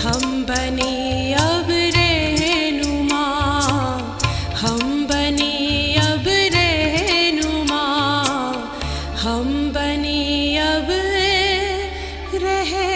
हम बने अब रहनुमा, हम बने अब रहनुमा, हम बने अब रहनुमा।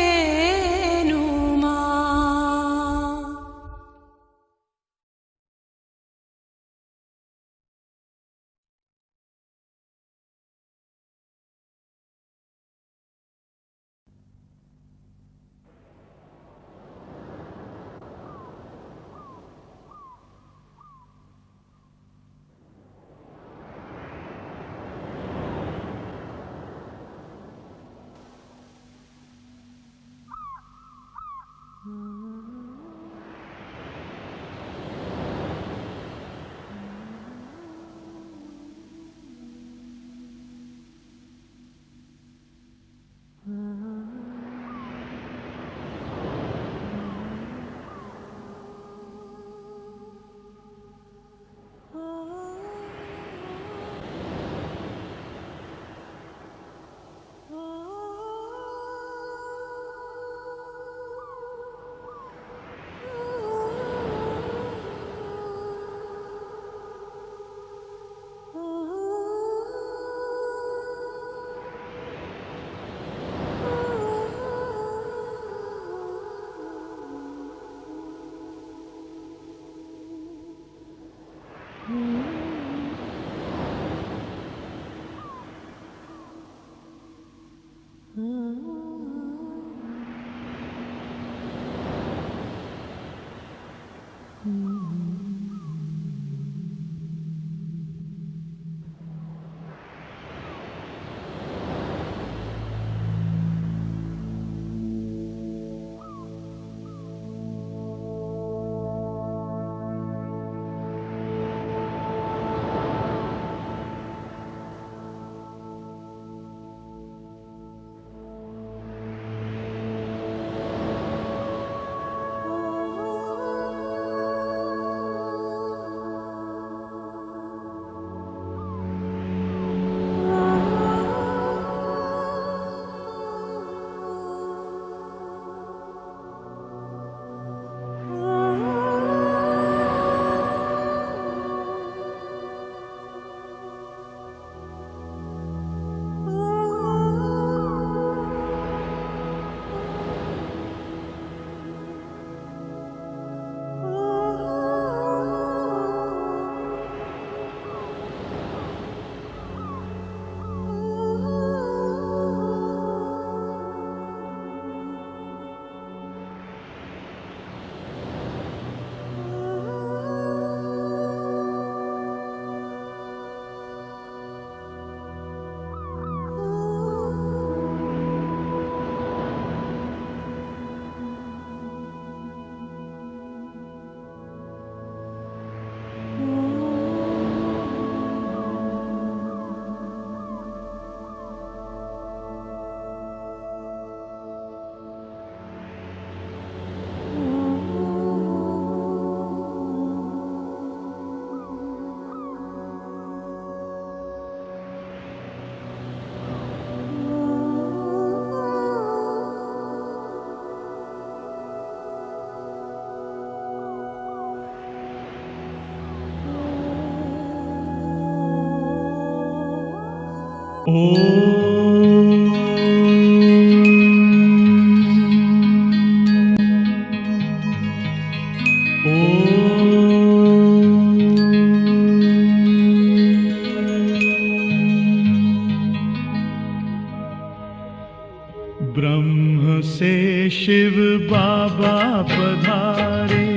ब्रह्म से शिव बाबा पधारे,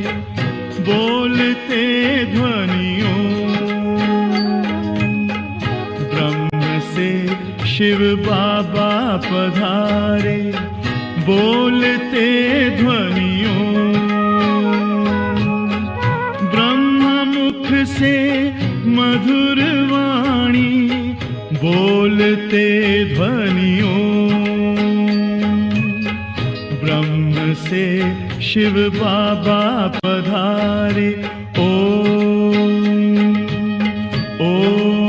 बोलते ध्वनियों। ब्रह्म से शिव बाबा पधारे, बोलते ध्वनियों। ब्रह्म मुख से मधुर वाणी, बोलते ध्वनियों। ब्रह्म से शिव बाबा पधारे, ओम ओम।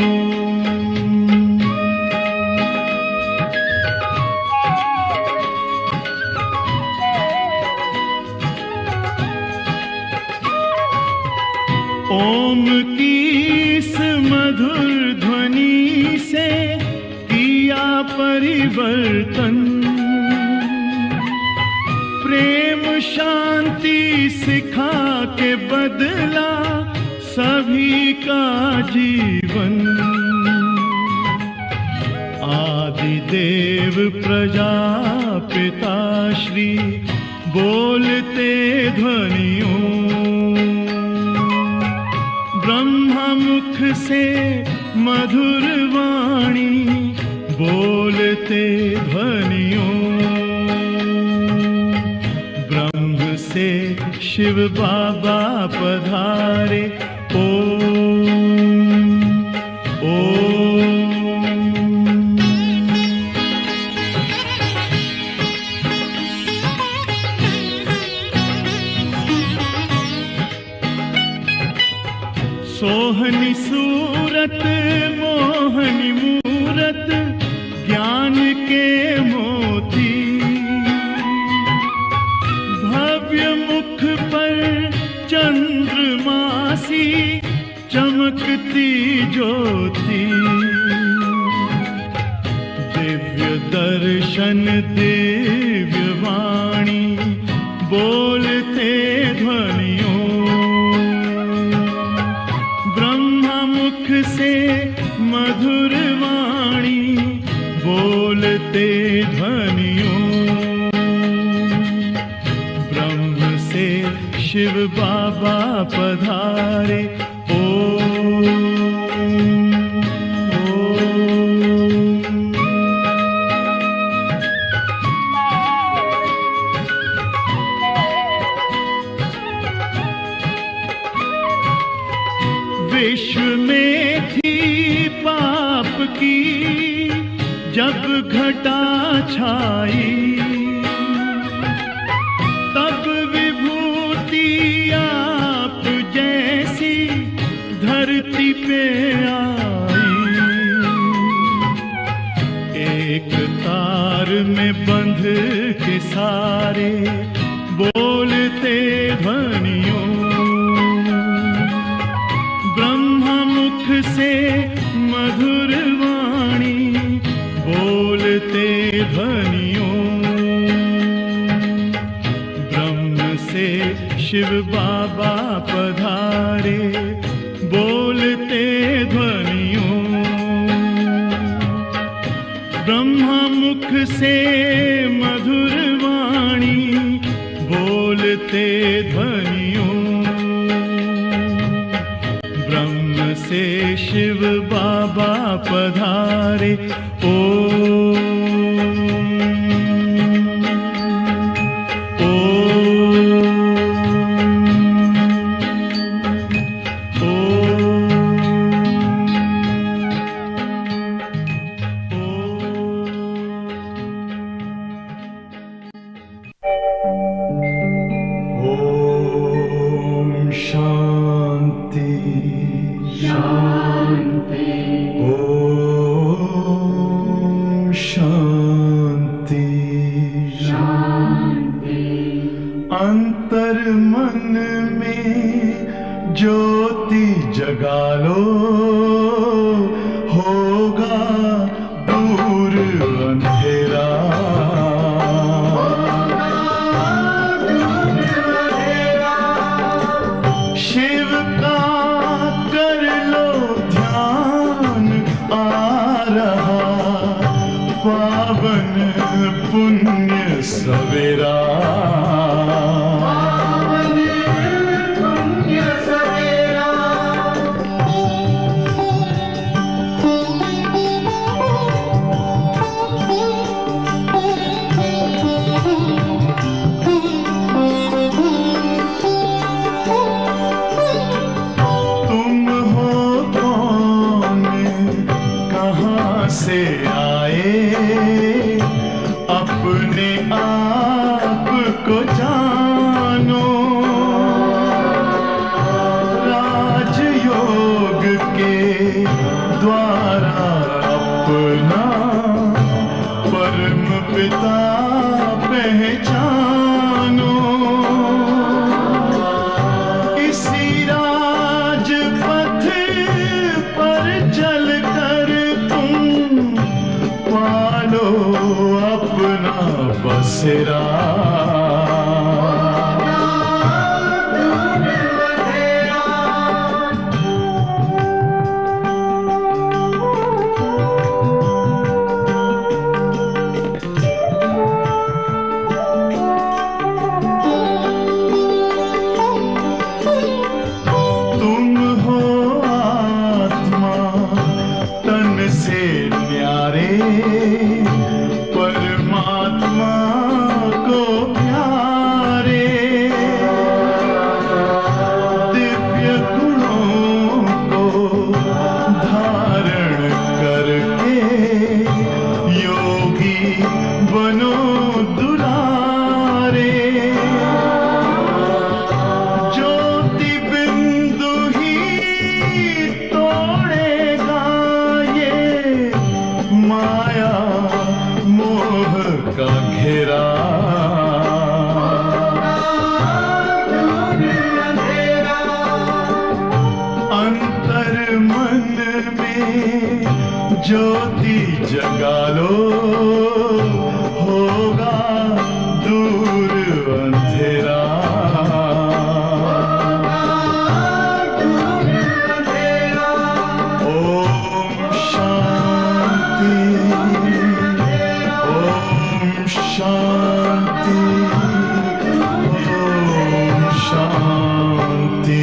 ओम की इस मधुर ध्वनि से किया परिवर्तन, प्रेम शांति सिखा के बदला सभी का जीवन। आदिदेव प्रजापिता श्री बोलते ध्वनियों, ब्रह्मा मुख से मधुर वाणी बोलते ध्वनियों, ब्रह्म से शिव बाबा पधारे। ओम ओम। सोहनी सूरत मोहनी मूरत ज्ञान के मोती, भव्य मुख पर चंद्रमासी चमकती ज्योति, दिव्य दर्शन दिव्य वाणी बोलते ध्वनियों, मुख से मधुर वाणी बोलते ध्वनियों, ब्रह्म से शिव बाबा पधारे। ओम ओम। विश्व में थी पाप की जब घटा छाई, तब विभूति आप जैसी धरती पे आई। एक तार में बंध के सारे बोलते ध्वनियों, से मधुर वाणी बोलते ध्वनियों, ब्रह्म से शिव बाबा पधारे बोलते ध्वनियों, ब्रह्मा मुख से मधुर वाणी बोलते ध्वनियों, से शिव बाबा पधारे। ओम ओम शांति शांति। ओम शांति शांति। अंतर मन में ज्योति जगा लो, होगा दूर अंधेरा। शिव का कर लो ध्यान, आ रहा पावन पुण्य सवेरा। से आए अपने आप को जानो, राजयोग के द्वारा अपना परम पिता पहचानो। इसी राज ज्योति जगा लो, होगा दूर अंधेरा। ओम शांति, ओम शांति, ओम शांति।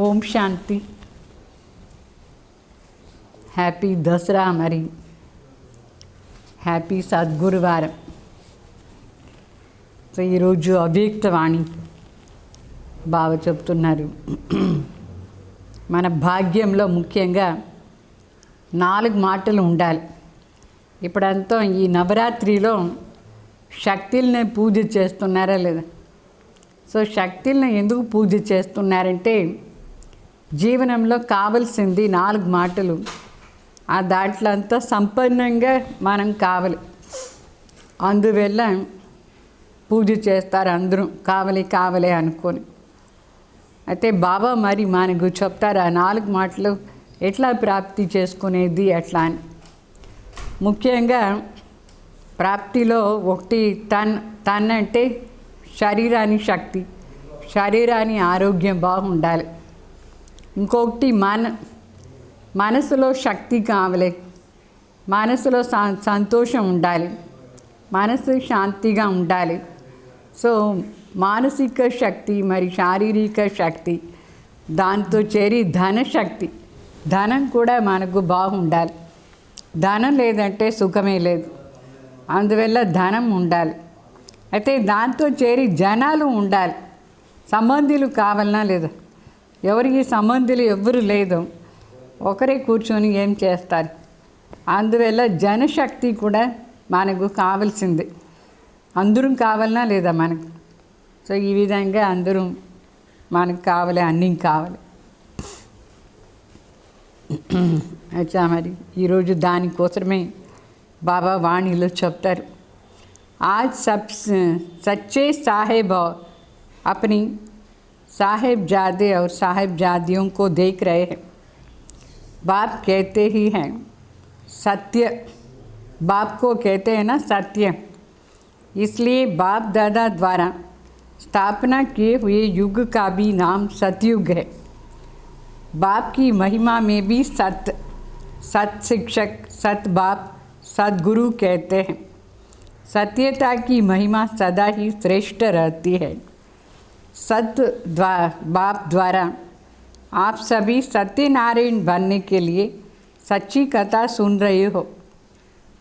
ओम शांति। हैप्पी दसरा हमारी హ్యాపీ సద్గురువారం. సో ఈరోజు అవ్యక్తవాణి బావ చెప్తున్నారు. మన భాగ్యంలో ముఖ్యంగా 4 మాటలు ఉండాలి. ఇప్పుడంతా ఈ నవరాత్రిలో శక్తుల్ని పూజ చేస్తున్నారా లేదా? సో శక్తుల్ని ఎందుకు పూజ చేస్తున్నారంటే జీవనంలో కావలసింది 4 మాటలు. ఆ దాంట్లో అంతా సంపన్నంగా మనం కావాలి. అందువల్ల పూజ చేస్తారు అందరూ కావాలి అనుకొని. అయితే బాబా మరి మనకు చెప్తారు ఆ 4 మాటలు ఎట్లా ప్రాప్తి చేసుకునేది ఎట్లా అని. ముఖ్యంగా ప్రాప్తిలో ఒకటి తన్ అంటే శరీరాని శక్తి, శరీరాని ఆరోగ్యం బాగుండాలి. ఇంకొకటి మనసులో శక్తి కావాలి, మనసులో సంతోషం ఉండాలి, మనసు శాంతిగా ఉండాలి. సో మానసిక శక్తి మరి శారీరక శక్తి, దాంతో చేరి ధనశక్తి, ధనం కూడా మనకు బాగుండాలి. ధనం లేదంటే సుఖమే లేదు. అందువల్ల ధనం ఉండాలి. అయితే దాంతో చేరి జనాలు ఉండాలి. సంబంధులు కావాలన్నా లేదా? ఎవరికి సంబంధులు ఎవరు లేదు, ఒకరే కూర్చొని ఏం చేస్తారు? అందువల్ల జనశక్తి కూడా మనకు కావాల్సింది. అందరం కావాలన్నా లేదా మనకు? సో ఈ విధంగా అందరం మనకు కావాలి, అన్నీ కావాలి. అచ్చా మరి ఈరోజు దానికోసమే బాబా వాణిలో చెప్తారు. आज सब सच्चे साहेब अपनी साहेबजादे और साहेबजादियों को देख रहे हैं. बाप कहते ही हैं सत्य, बाप को कहते हैं ना सत्य. इसलिए बाप दादा द्वारा स्थापना किए हुए युग का भी नाम सतयुग है. बाप की महिमा में भी सत शिक्षक, सत बाप, सदगुरु कहते हैं. सत्यता की महिमा सदा ही श्रेष्ठ रहती है. बाप द्वारा आप सभी सत्यनारायण बनने के लिए सच्ची कथा सुन रहे हो.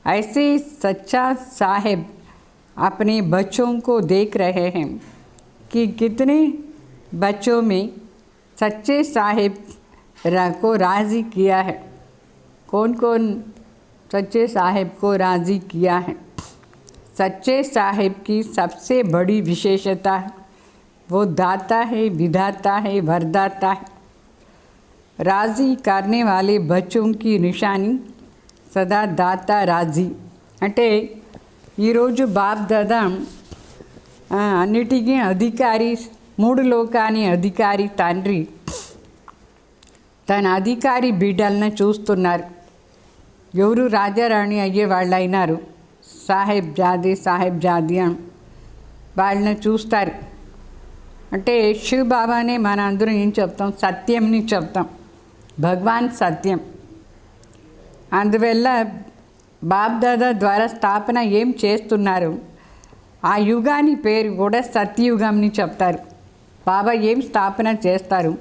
ऐसे सच्चा साहेब अपने बच्चों को देख रहे हैं कि कितने बच्चों में सच्चे साहेब को राज़ी किया है. कौन कौन सच्चे साहेब को राज़ी किया है? सच्चे साहेब की सबसे बड़ी विशेषता है वो दाता है, विधाता है, वरदाता है. राज़ी करने वाले बच्चों की निशानी सदा दाता राज़ी. అంటే ఈరోజు బాప్ దాదా అన్నిటికీ అధికారి, 3 లోకాని అధికారి తండ్రి తన అధికారి బిడ్డలను చూస్తున్నారు. ఎవరు రాజారాణి అయ్యే వాళ్ళు అయినారు, సాహెబ్జాదియా వాళ్ళని చూస్తారు. అంటే శివ బాబానే మన అందరం ఏం చెప్తాం? సత్యంని చెప్తాం. భగవాన్ సత్యం. అందువల్ల బాప్ దాదా ద్వారా స్థాపన ఏం చేస్తున్నారు? ఆ యుగాని పేరు కూడా సత్యయుగంని చెప్తారు. బాబా ఏం స్థాపన చేస్తారు?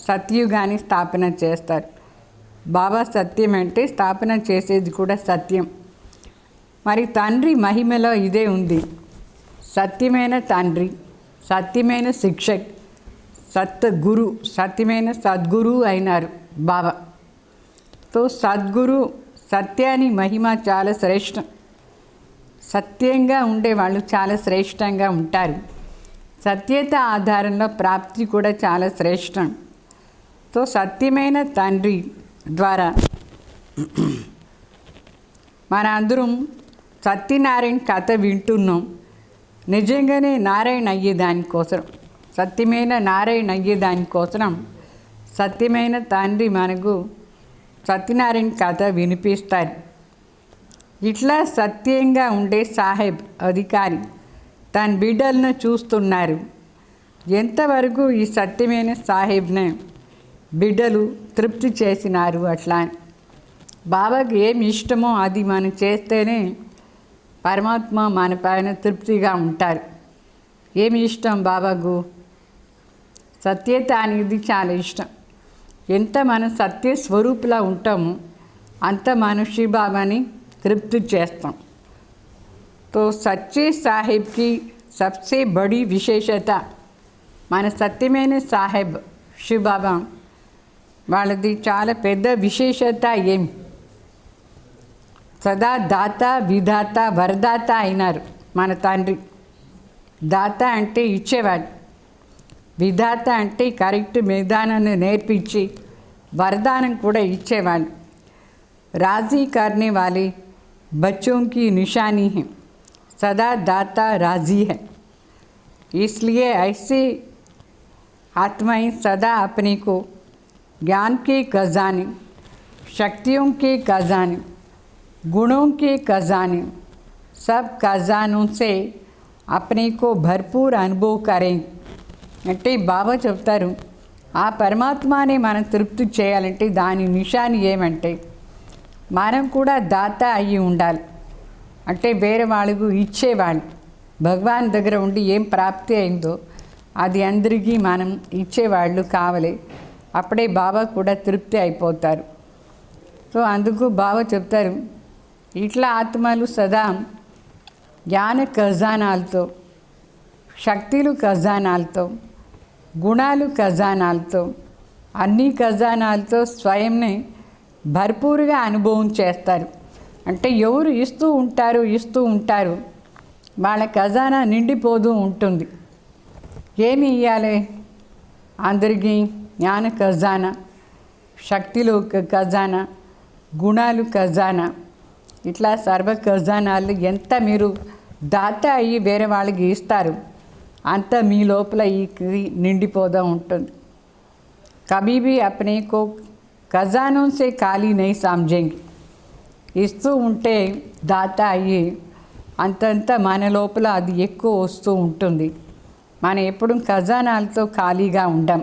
సత్యయుగాన్ని స్థాపన చేస్తారు. బాబా సత్యం అంటే స్థాపన చేసేది కూడా సత్యం. మరి తండ్రి మహిమలో ఇదే ఉంది. సత్యమైన తండ్రి, సత్యమైన శిక్షక్, సత్యమైన సద్గురు అయినారు బాబా. తో సద్గురు సత్యాన్ని మహిమ చాలా శ్రేష్టం. సత్యంగా ఉండేవాళ్ళు చాలా శ్రేష్టంగా ఉంటారు. సత్యత ఆధారంలో ప్రాప్తి కూడా చాలా శ్రేష్టం. సో సత్యమైన తండ్రి ద్వారా మన అందరం సత్యనారాయణ కథ వింటున్నాం. నిజంగానే నారాయణ అయ్యేదానికోసం, సత్యమైన నారాయణ అయ్యేదానికోసం సత్యమైన తండ్రి మనకు సత్యనారాయణ కథ వినిపిస్తారు. ఇట్లా సత్యంగా ఉండే సాహెబ్ అధికారి తన బిడ్డలను చూస్తున్నారు. ఎంతవరకు ఈ సత్యమైన సాహెబ్ని బిడ్డలు తృప్తి చేసినారు. అట్లా బాబాకి ఏమి ఇష్టమో అది మనం చేస్తేనే పరమాత్మ మన పైన తృప్తిగా ఉంటారు. ఏమి ఇష్టం బాబాకు? సత్యత అనేది చాలా ఇష్టం. ఎంత మనం సత్య స్వరూపులా ఉంటామో అంత మనం శివబాబాని तृप्त చేస్తాం. तो सच्चे साहिब की सबसे बड़ी विशेषता మన సత్యమైన సాహెబ్ శివబాబా వాళ్ళది చాలా పెద్ద విశేషత ఏమి? సదా దాత విధాత వరదాత అయినారు మన తండ్రి. దాత అంటే ఇచ్చేవాడు, విధాత అంటే కరెక్ట్ విధానాన్ని నేర్పించి వరదానం కూడా ఇచ్చేవాడు. राज़ी करने वाले बच्चों की निशानी है, सदा दाता राज़ी है. इसलिए ऐसे आत्माएं सदा अपने को ज्ञान के खजाने, शक्तियों के खजाने, गुणों के खजाने, सब खजानों से अपने को भरपूर अनुभव करें. అంటే బాబా చెప్తారు, ఆ పరమాత్మనే మనం తృప్తి చేయాలంటే దాని నిశాని ఏమంటే మనం కూడా దాత అయ్యి ఉండాలి. అంటే వేరే వాళ్ళకు ఇచ్చేవాళ్ళు, భగవాన్ దగ్గర ఉండి ఏం ప్రాప్తి అయిందో అది అందరికీ మనం ఇచ్చేవాళ్ళు కావాలి. అప్పుడే బాబా కూడా తృప్తి అయిపోతారు. సో అందుకు బాబా చెప్తారు, ఇట్లా ఆత్మలు సదా జ్ఞాన ఖజానాలతో, శక్తులు ఖజానాలతో, గుణాలు ఖజానాలతో, అన్ని ఖజానాలతో స్వయంని భర్పూరుగా అనుభవం చేస్తారు. అంటే ఎవరు ఇస్తూ ఉంటారు వాళ్ళ ఖజానా నిండిపోతూ ఉంటుంది. ఏమి ఇవ్వాలి అందరికీ? జ్ఞాన ఖజానా, శక్తిలో ఖజానా, గుణాలు ఖజానా, ఇట్లా సర్వ ఖజానాలు ఎంత మీరు దాత అయ్యి వేరే వాళ్ళకి ఇస్తారు అంత మీ లోపల ఈ నిండిపోతూ ఉంటుంది. కభీ భీ అప్నే కో ఖజానోं से ఖాళీ नहीं समझेंगे. ఇస్తూ ఉంటే దాత అయ్యి అంతంత మన లోపల అది ఎక్కువ వస్తూ ఉంటుంది. మనం ఎప్పుడు ఖజానాలతో ఖాళీగా ఉండం.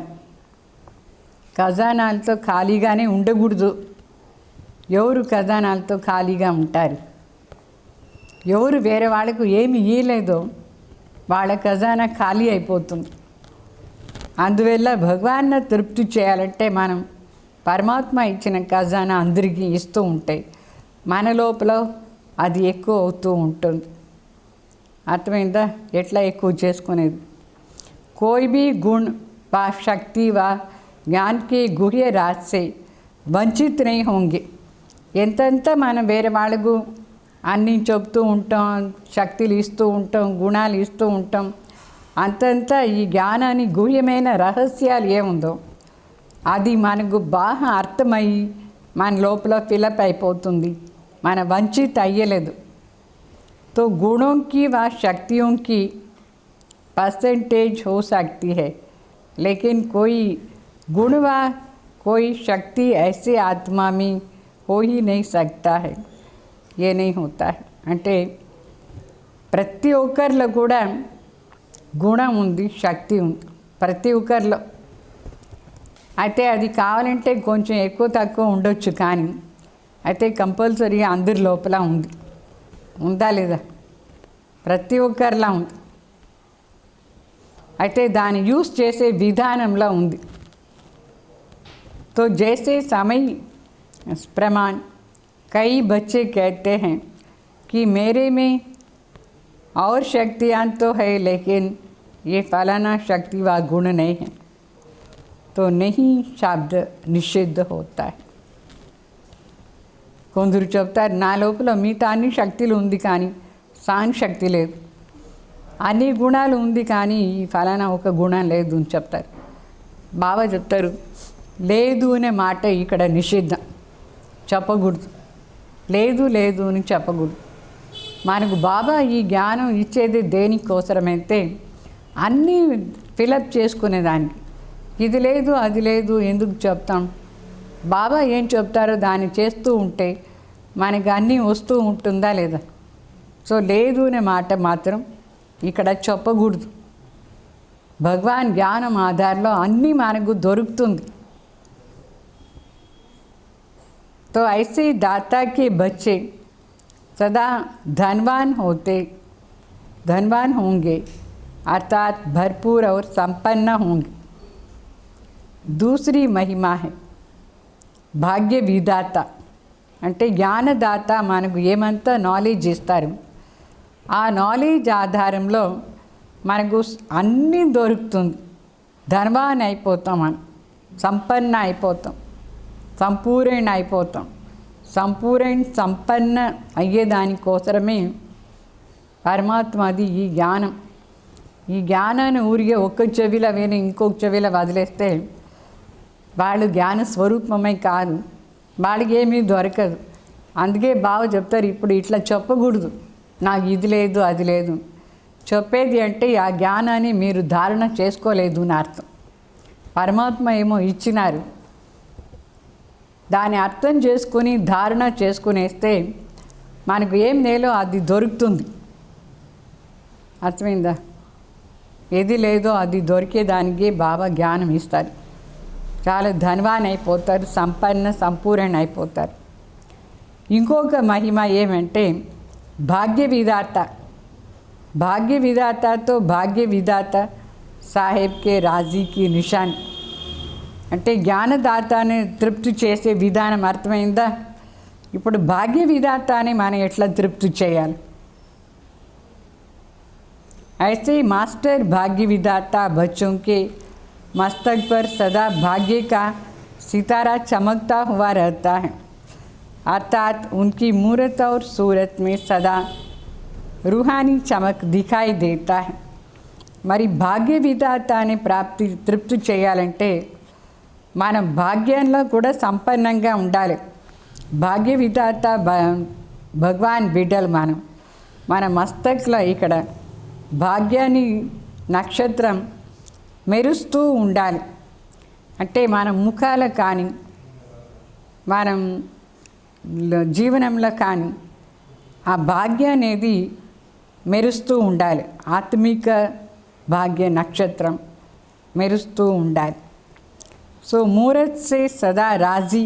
ఖజానాలతో ఖాళీగానే ఉండకూడదు. ఎవరు ఖజానాలతో ఖాళీగా ఉంటారు? ఎవరు వేరే వాళ్ళకు ఏమి ఇయ్యలేదో వాళ్ళ ఖజానా ఖాళీ అయిపోతుంది. అందువల్ల భగవాన్ని తృప్తి చేయాలంటే మనం పరమాత్మ ఇచ్చిన ఖజానా అందరికీ ఇస్తూ ఉంటాయి. మన లోపల అది ఎక్కువ అవుతూ ఉంటుంది. అర్థమైందా? ఎట్లా ఎక్కువ చేసుకునేది? कोई भी गुण व शक्ति व ज्ञान के गुह्य राज से वंचित नहीं होंगे. ఎంతెంత మనం వేరే వాళ్ళకు అన్నీ చెప్తూ ఉంటాం, శక్తులు ఇస్తూ ఉంటాం, గుణాలు ఇస్తూ ఉంటాం, అంతంత ఈ జ్ఞానాన్ని గుహ్యమైన రహస్యాలు ఏముందో అది మనకు బాగా అర్థమయ్యి మన లోపల ఫిలప్ అయిపోతుంది. మన వంచిత అయ్యలేదు. तो गुणों की व शक्तियों की परसेंटेज हो सकती है, लेकिन कोई गुण व कोई शक्ति ऐसे आत्मा में हो ही नहीं सकता है. ये नहीं होता है. అంటే ప్రతి ఒక్కరిలో కూడా గుణం ఉంది, శక్తి ఉంది ప్రతి ఒక్కరిలో. అయితే అది కావాలంటే కొంచెం ఎక్కువ తక్కువ ఉండొచ్చు, కానీ అయితే కంపల్సరీగా అందరి లోపల ఉంది. ఉందా లేదా? ప్రతి ఒక్కరిలా ఉంది. అయితే దాన్ని యూజ్ చేసే విధానంలో ఉంది. तो जैसे समय प्रमाण कई बच्चे कहते हैं कि मेरे में और शक्तियाँ तो है, लेकिन ये फलाना शक्ति व गुण नहीं है, तो नहीं शब्द निषिद्ध होता है. కొందరు చెప్తారు నా లోపల మిగతా అన్ని శక్తులు ఉంది కానీ సహన శక్తి లేదు, అన్ని గుణాలు ఉంది కానీ ఈ ఫలానా ఒక గుణం లేదు అని చెప్తారు. బాబా చెప్తారు లేదు అనే మాట ఇక్కడ నిషిద్ధం, చెప్పకూడదు. లేదు లేదు అని చెప్పకూడదు. మనకు బాబా ఈ జ్ఞానం ఇచ్చేది దేనికోసమైతే అన్నీ ఫిలప్ చేసుకునేదానికి. ఇది లేదు అది లేదు ఎందుకు చెప్తాం? బాబా ఏం చెప్తారో దాన్ని చేస్తూ ఉంటే మనకు అన్నీ వస్తూ ఉంటుందా లేదా? సో లేదు అనే మాట మాత్రం ఇక్కడ చెప్పకూడదు. భగవాన్ జ్ఞానం ఆధారంలో అన్నీ మనకు దొరుకుతుంది. तो ऐसे दाता के बच्चे सदा धनवान होंगे अर्थात भरपूर और संपन्न होंगे. दूसरी महिमा है భాగ్య విధాత. అంటే జ్ఞానదాత మనకు ఏమంతా నాలెడ్జ్ ఇస్తారు, ఆ నాలెడ్జ్ ఆధారంలో మనకు అన్నీ దొరుకుతుంది. ధనవాన్ అయిపోతాం, మనం సంపన్న అయిపోతాం, సంపూర్ణ అయిపోతాం. సంపన్న అయ్యేదానికోసమే పరమాత్మ అది ఈ జ్ఞానం. ఈ జ్ఞానాన్ని ఊరిగే ఒక్క చెవిలో విని ఇంకొక చెవిలో వదిలేస్తే వాళ్ళు జ్ఞాన స్వరూపమై కాదు, వాళ్ళకి ఏమీ దొరకదు. అందుకే బావ చెప్తారు ఇప్పుడు ఇట్లా చెప్పకూడదు, నాకు ఇది లేదు అది లేదు. చెప్పేది అంటే ఆ జ్ఞానాన్ని మీరు ధారణ చేసుకోలేదు అని అర్థం. పరమాత్మ ఏమో ఇచ్చినారు, దాన్ని అర్థం చేసుకొని ధారణ చేసుకునేస్తే మనకు ఏం లేదో అది దొరుకుతుంది. అర్థమైందా? ఏది లేదో అది దొరికేదానికి బాబా జ్ఞానం ఇస్తారు. చాలా ధనవాన్ అయిపోతారు, సంపూర్ణ అయిపోతారు. ఇంకొక మహిమ ఏమంటే భాగ్య విధాత. భాగ్య విధాతతో భాగ్య విధాత సాహెబ్కే రాజీకి నిషాన్. అంటే జ్ఞానదాతని తృప్తి చేసే విధానం అర్థమైందా? ఇప్పుడు భాగ్య విధాతని మనం ఎట్లా తృప్తి చేయాలి? ऐसे मास्टर भाग्य विधाता बच्चों के मस्तक पर सदा भाग्य का सितारा चमकता हुआ रहता है, अर्थात उनकी मूरत और सूरत में सदा रूहानी चमक दिखाई देता है. మరి భాగ్య విధాతాన్ని తృప్తి చేయాలంటే మనం భాగ్యంలో కూడా సంపన్నంగా ఉండాలి. భాగ్య విధాత భగవాన్ బిడ్డలు మన మస్తక్లో ఇక్కడ భాగ్యాన్ని నక్షత్రం మెరుస్తూ ఉండాలి. అంటే మన ముఖాల కానీ మనం జీవనంలో కానీ ఆ భాగ్యం అనేది మెరుస్తూ ఉండాలి. ఆత్మిక భాగ్య నక్షత్రం మెరుస్తూ ఉండాలి. సో मूरत से सदा राजी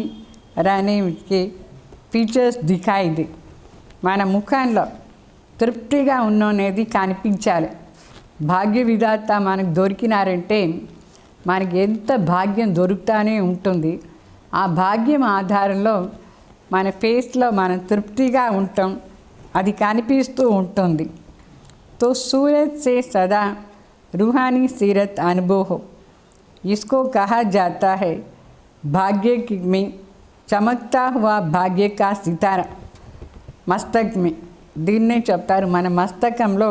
रहने के फीचर्स दिखाई दे. మన ముఖంలో తృప్తిగా ఉన్నది కనిపించాలి. భాగ్య విధాత మనకు దొరికినారంటే మనకి ఎంత భాగ్యం దొరుకుతానే ఉంటుంది. ఆ భాగ్యం ఆధారంలో మన ఫేస్లో మనం తృప్తిగా ఉంటాం, అది కనిపిస్తూ ఉంటుంది. तो सूरत से सदा रूहानी सीरत अनुभव हो, इसको कहा जाता है भाग्य में चमकता हुआ भाग्य का सितारा. मस्तक में దీన్నే చెప్తారు మన మస్తకంలో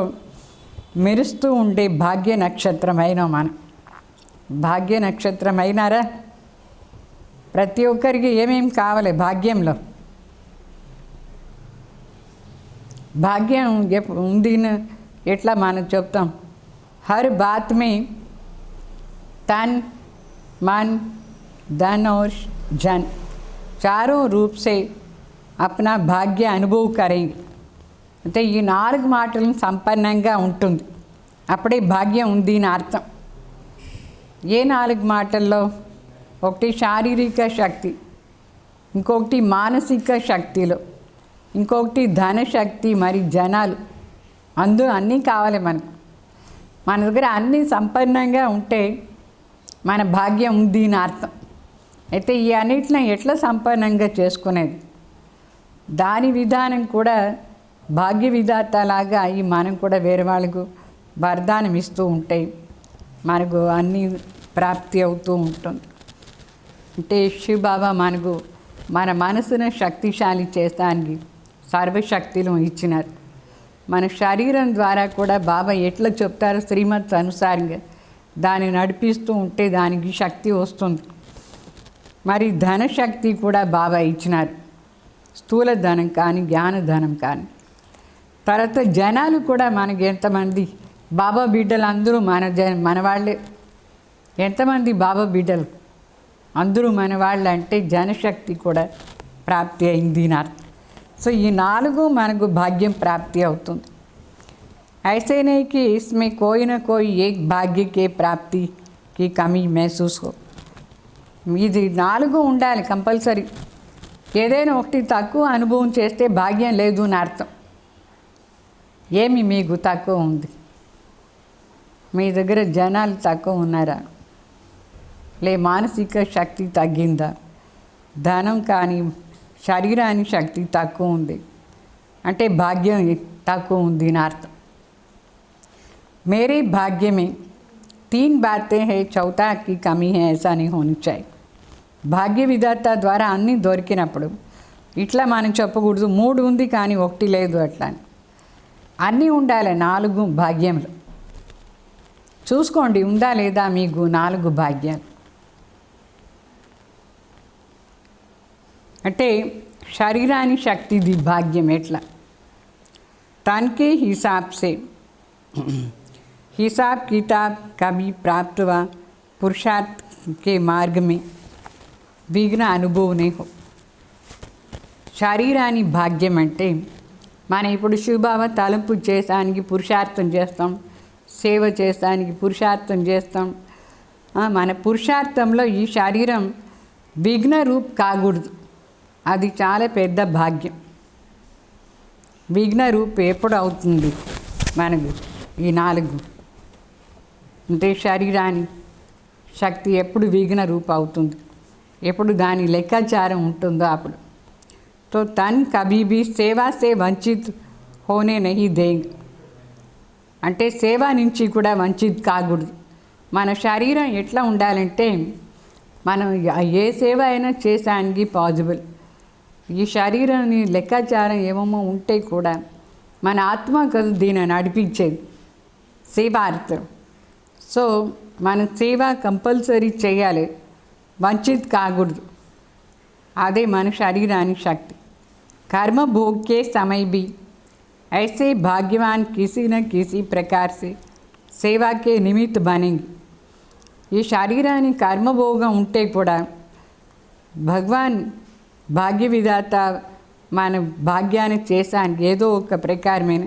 మెరుస్తూ ఉండే భాగ్య నక్షత్రమైన మనం. భాగ్య నక్షత్రం అయినారా? ప్రతి ఒక్కరికి ఏమేమి కావాలి భాగ్యంలో? భాగ్యం ఉంది ఎట్లా మనం చెప్తాం? हर बात में तन मन धन और जन चारों रूप से अपना भाग्य अनुभव करेंगे. అంటే ఈ 4 మాటలను సంపన్నంగా ఉంటుంది, అప్పుడే భాగ్యం ఉంది అని అర్థం. ఏ 4 మాటల్లో? ఒకటి శారీరక శక్తి, ఇంకొకటి మానసిక శక్తిలో, ఇంకొకటి ధనశక్తి, మరి జనాలు. అన్నీ కావాలి మనకు. మన దగ్గర అన్నీ సంపన్నంగా ఉంటే మన భాగ్యం ఉంది అని అర్థం. అయితే ఈ అన్నిటిని ఎట్లా సంపన్నంగా చేసుకునేది? దాని విధానం కూడా భాగ్య విధాతలాగా అయ్యి మనం కూడా వేరే వాళ్ళకు వరదానం ఇస్తూ ఉంటాయి, మనకు అన్నీ ప్రాప్తి అవుతూ ఉంటుంది. అంటే శివ బాబా మనకు మన మనసును శక్తిశాలి చేస్తానికి సర్వశక్తులు ఇచ్చినారు. మన శరీరం ద్వారా కూడా బాబా ఎట్లా చెప్తారో శ్రీమత్ అనుసారంగా దాన్ని నడిపిస్తూ ఉంటే దానికి శక్తి వస్తుంది. మరి ధనశక్తి కూడా బాబా ఇచ్చినారు, స్థూల ధనం కానీ జ్ఞానధనం కానీ. తర్వాత జనాలు కూడా మనకి ఎంతమంది బాబా బిడ్డలు అందరూ మన వాళ్ళే. ఎంతమంది బాబా బిడ్డలు అందరూ మన వాళ్ళు అంటే జనశక్తి కూడా ప్రాప్తి అయింది అని అర్థం. సో ఈ 4 మనకు భాగ్యం ప్రాప్తి అవుతుంది. ऐसे नहीं कि इसमें कोई ना कोई एक भाग्य के प्राप्ति की कमी महसूस हो. ఇది 4 ఉండాలి కంపల్సరీ. ఏదైనా ఒకటి తక్కువ అనుభవం చేస్తే భాగ్యం లేదు అని అర్థం. ఏమి మీకు తక్కువ ఉంది? మీ దగ్గర జనాలు తక్కువ ఉన్నారా? మానసిక శక్తి తగ్గిందా? ధనం కానీ శరీరానికి శక్తి తక్కువ ఉంది అంటే భాగ్యం తక్కువ ఉంది అని అర్థం. मेरे भाग्य में 3 बातें हैं, चौथा की कमी है, ऐसा नहीं होनी चाहिए. భాగ్య విధాత ద్వారా అన్నీ దొరికినప్పుడు ఇట్లా మనం చెప్పకూడదు 3 ఉంది కానీ 1 లేదు అట్లా అని. అన్నీ ఉండాలి 4 భాగ్యంలో. చూసుకోండి ఉందా లేదా మీకు 4 భాగ్యాలు. అంటే శరీరానికి శక్తిది భాగ్యం ఎట్లా? తనకే హిసాబ్ हिसाब किताब कभी प्राप्त हुआ पुरुषार्थ के मार्ग में विघ्न अनुभव नहीं हो. శరీరాని భాగ్యం అంటే మనం ఇప్పుడు శుభావ తలంపు చేసానికి పురుషార్థం చేస్తాం, సేవ చేసానికి పురుషార్థం చేస్తాం. మన పురుషార్థంలో ఈ శరీరం విఘ్న రూప్ కాకూడదు. అది చాలా పెద్ద భాగ్యం. విఘ్న రూప్ ఎప్పుడు అవుతుంది మనకు? ఈ 4 అంటే శరీరాన్ని శక్తి ఎప్పుడు విఘ్న రూప అవుతుంది, ఎప్పుడు దాని లెక్కాచారం ఉంటుందో అప్పుడు. తో తన్ కభీ భీ సేవా సే వంచిత్ హోనే నహీ దేంగ్. అంటే సేవ నుంచి కూడా వంచిత్ కాకూడదు. మన శరీరం ఎట్లా ఉండాలంటే మనం ఏ సేవ అయినా చేసానికి పాసిబుల్. ఈ శరీరాన్ని లెక్కాచారం ఏమేమో ఉంటే కూడా మన ఆత్మ కదా దీన్ని నడిపించేది సేవార్థం. సో మన సేవ కంపల్సరీ చేయాలి, వంచిత్ కాకూడదు. అదే మన శరీరానికి శక్తి. कर्म भोग के समय भी ऐसे भाग्यवान किसी न किसी प्रकार से सेवा के निमित्त बनेंगे. ఈ శరీరాన్ని కర్మభోగం ఉంటే కూడా భగవాన్ భాగ్య విధాత మన భాగ్యాన్ని చేసానికి ఏదో ఒక ప్రకారమైన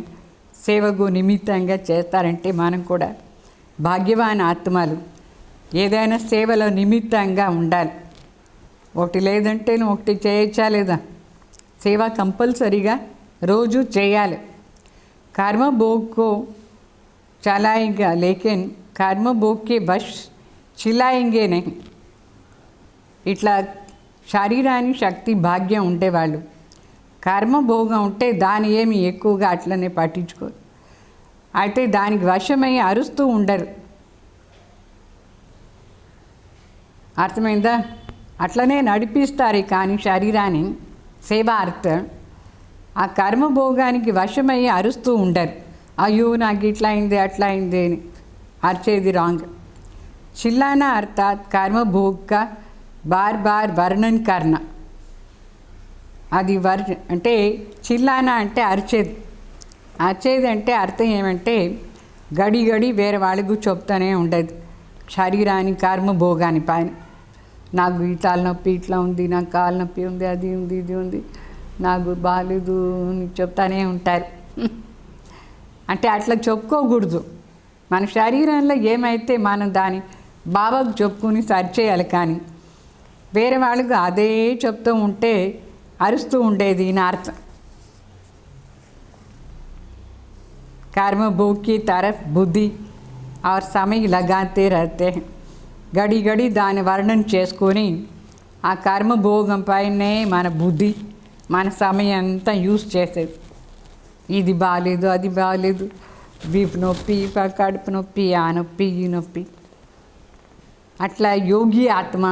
సేవకు నిమిత్తంగా చేస్తారంటే మనం కూడా భాగ్యవాన్ ఆత్మలు ఏదైనా సేవలో నిమిత్తంగా ఉండాలి. ఒకటి లేదంటే ఒకటి చేయొచ్చా లేదా? సేవ కంపల్సరీగా రోజు చేయాలి. कर्म भोग को चलाएगा लेकिन कर्म भोग के वश చిలాయింగే नहीं. ఇట్లా శరీరానికి శక్తి భాగ్యం ఉండేవాళ్ళు కర్మభోగం ఉంటే దాని ఏమి ఎక్కువగా అట్లనే పట్టించుకోరు. అయితే దానికి వశమై అరుస్తూ ఉండరు. అర్థమైందా? అట్లనే నడిపిస్తారు కానీ శరీరాన్ని సేవార్థం ఆ కర్మభోగానికి వశమై అరుస్తూ ఉండరు. అయ్యో నాకు ఇట్లా అయింది అట్లా అయింది అని అరిచేది రాంగ్. चिल्लाना अर्थात कर्म भोग का बार बार वर्णन करना. అది అంటే చిల్లానా అంటే అరిచేది. అరిచేది అంటే అర్థం ఏమంటే గడి గడి వేరే వాళ్ళకు చెప్తానే ఉండేది శరీరానికి కర్మ భోగాని పైన. నాకు ఈ తలనొప్పి ఇట్లా ఉంది, నాకు కాలు నొప్పి ఉంది, అది ఉంది, ఇది ఉంది, నాకు బాగాలేదు అని చెప్తానే ఉంటారు. అంటే అట్లా చెప్పుకోకూడదు. మన శరీరంలో ఏమైతే మనం దాని బాబాకు చెప్పుకుని సరిచేయాలి. కానీ వేరే వాళ్ళకు అదే చెప్తూ ఉంటే అరుస్తూ ఉండేది నా అర్థం. कर्म भोग की तरफ बुद्धि और समय लगाते रहते हैं. గడి గడి దాని వర్ణన చేసుకొని ఆ కర్మభోగం పైనే మన బుద్ధి మన సమయం అంతా యూజ్ చేసేది. ఇది బాగాలేదు, అది బాగాలేదు, వీపు నొప్పి, కడుపు నొప్పి, ఆ నొప్పి, ఈ నొప్పి. అట్లా యోగి ఆత్మ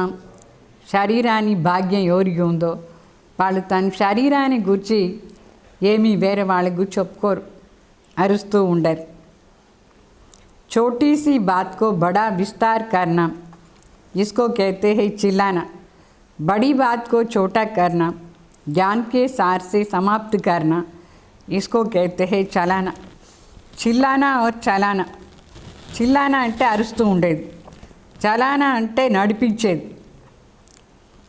శరీరాన్ని భాగ్యం ఎవరికి ఉందో వాళ్ళు తన శరీరాన్ని గురించి ఏమీ వేరే వాళ్ళ గురించి చెప్పుకోరు, అరుస్తూ ఉండరు. छोटी सी बात को बड़ा विस्तार करना, इसको कहते हैं चिल्लाना. बड़ी बात को छोटा करना, ज्ञान के सार से समाप्त करना, इसको कहते हैं चलाना. चिल्लाना और चलाना. చిల్లానా అంటే అరుస్తూ ఉండేది, చలానా అంటే నడిపించేది.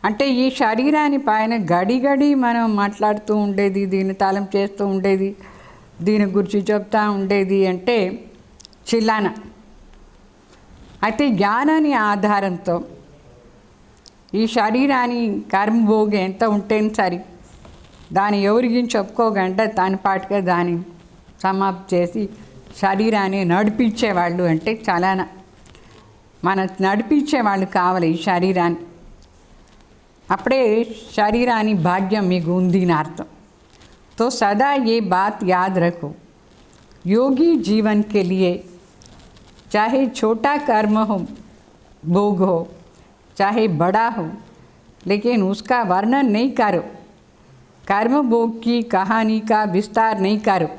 అంటే ఈ శరీరాన్ని పైన గడి గడి మనం మాట్లాడుతూ ఉండేది, దీన్ని తాళం చేస్తూ ఉండేది, దీని గురించి చెప్తూ ఉండేది అంటే చిల్లానా. అయితే జ్ఞానాన్ని ఆధారంతో ఈ శరీరాన్ని కర్మభోగి ఎంత ఉంటేనే సరి, దాన్ని ఎవరికి చెప్పుకోకుండా దాని పాటుగా దాన్ని సమాప్తి చేసి శరీరాన్ని నడిపించేవాళ్ళు అంటే చలానా. మన నడిపించేవాళ్ళు కావాలి ఈ శరీరాన్ని, అప్పుడే శరీరాన్ని భాగ్యం మీకు ఉంది అని అర్థం. तो सदा ये बात याद रखो, योगी जीवन के लिए चाहे छोटा कर्म हो, भोग हो, चाहे बड़ा हो, लेकिन उसका वर्णन नहीं करो. कर्म भोग की कहानी का विस्तार नहीं करो.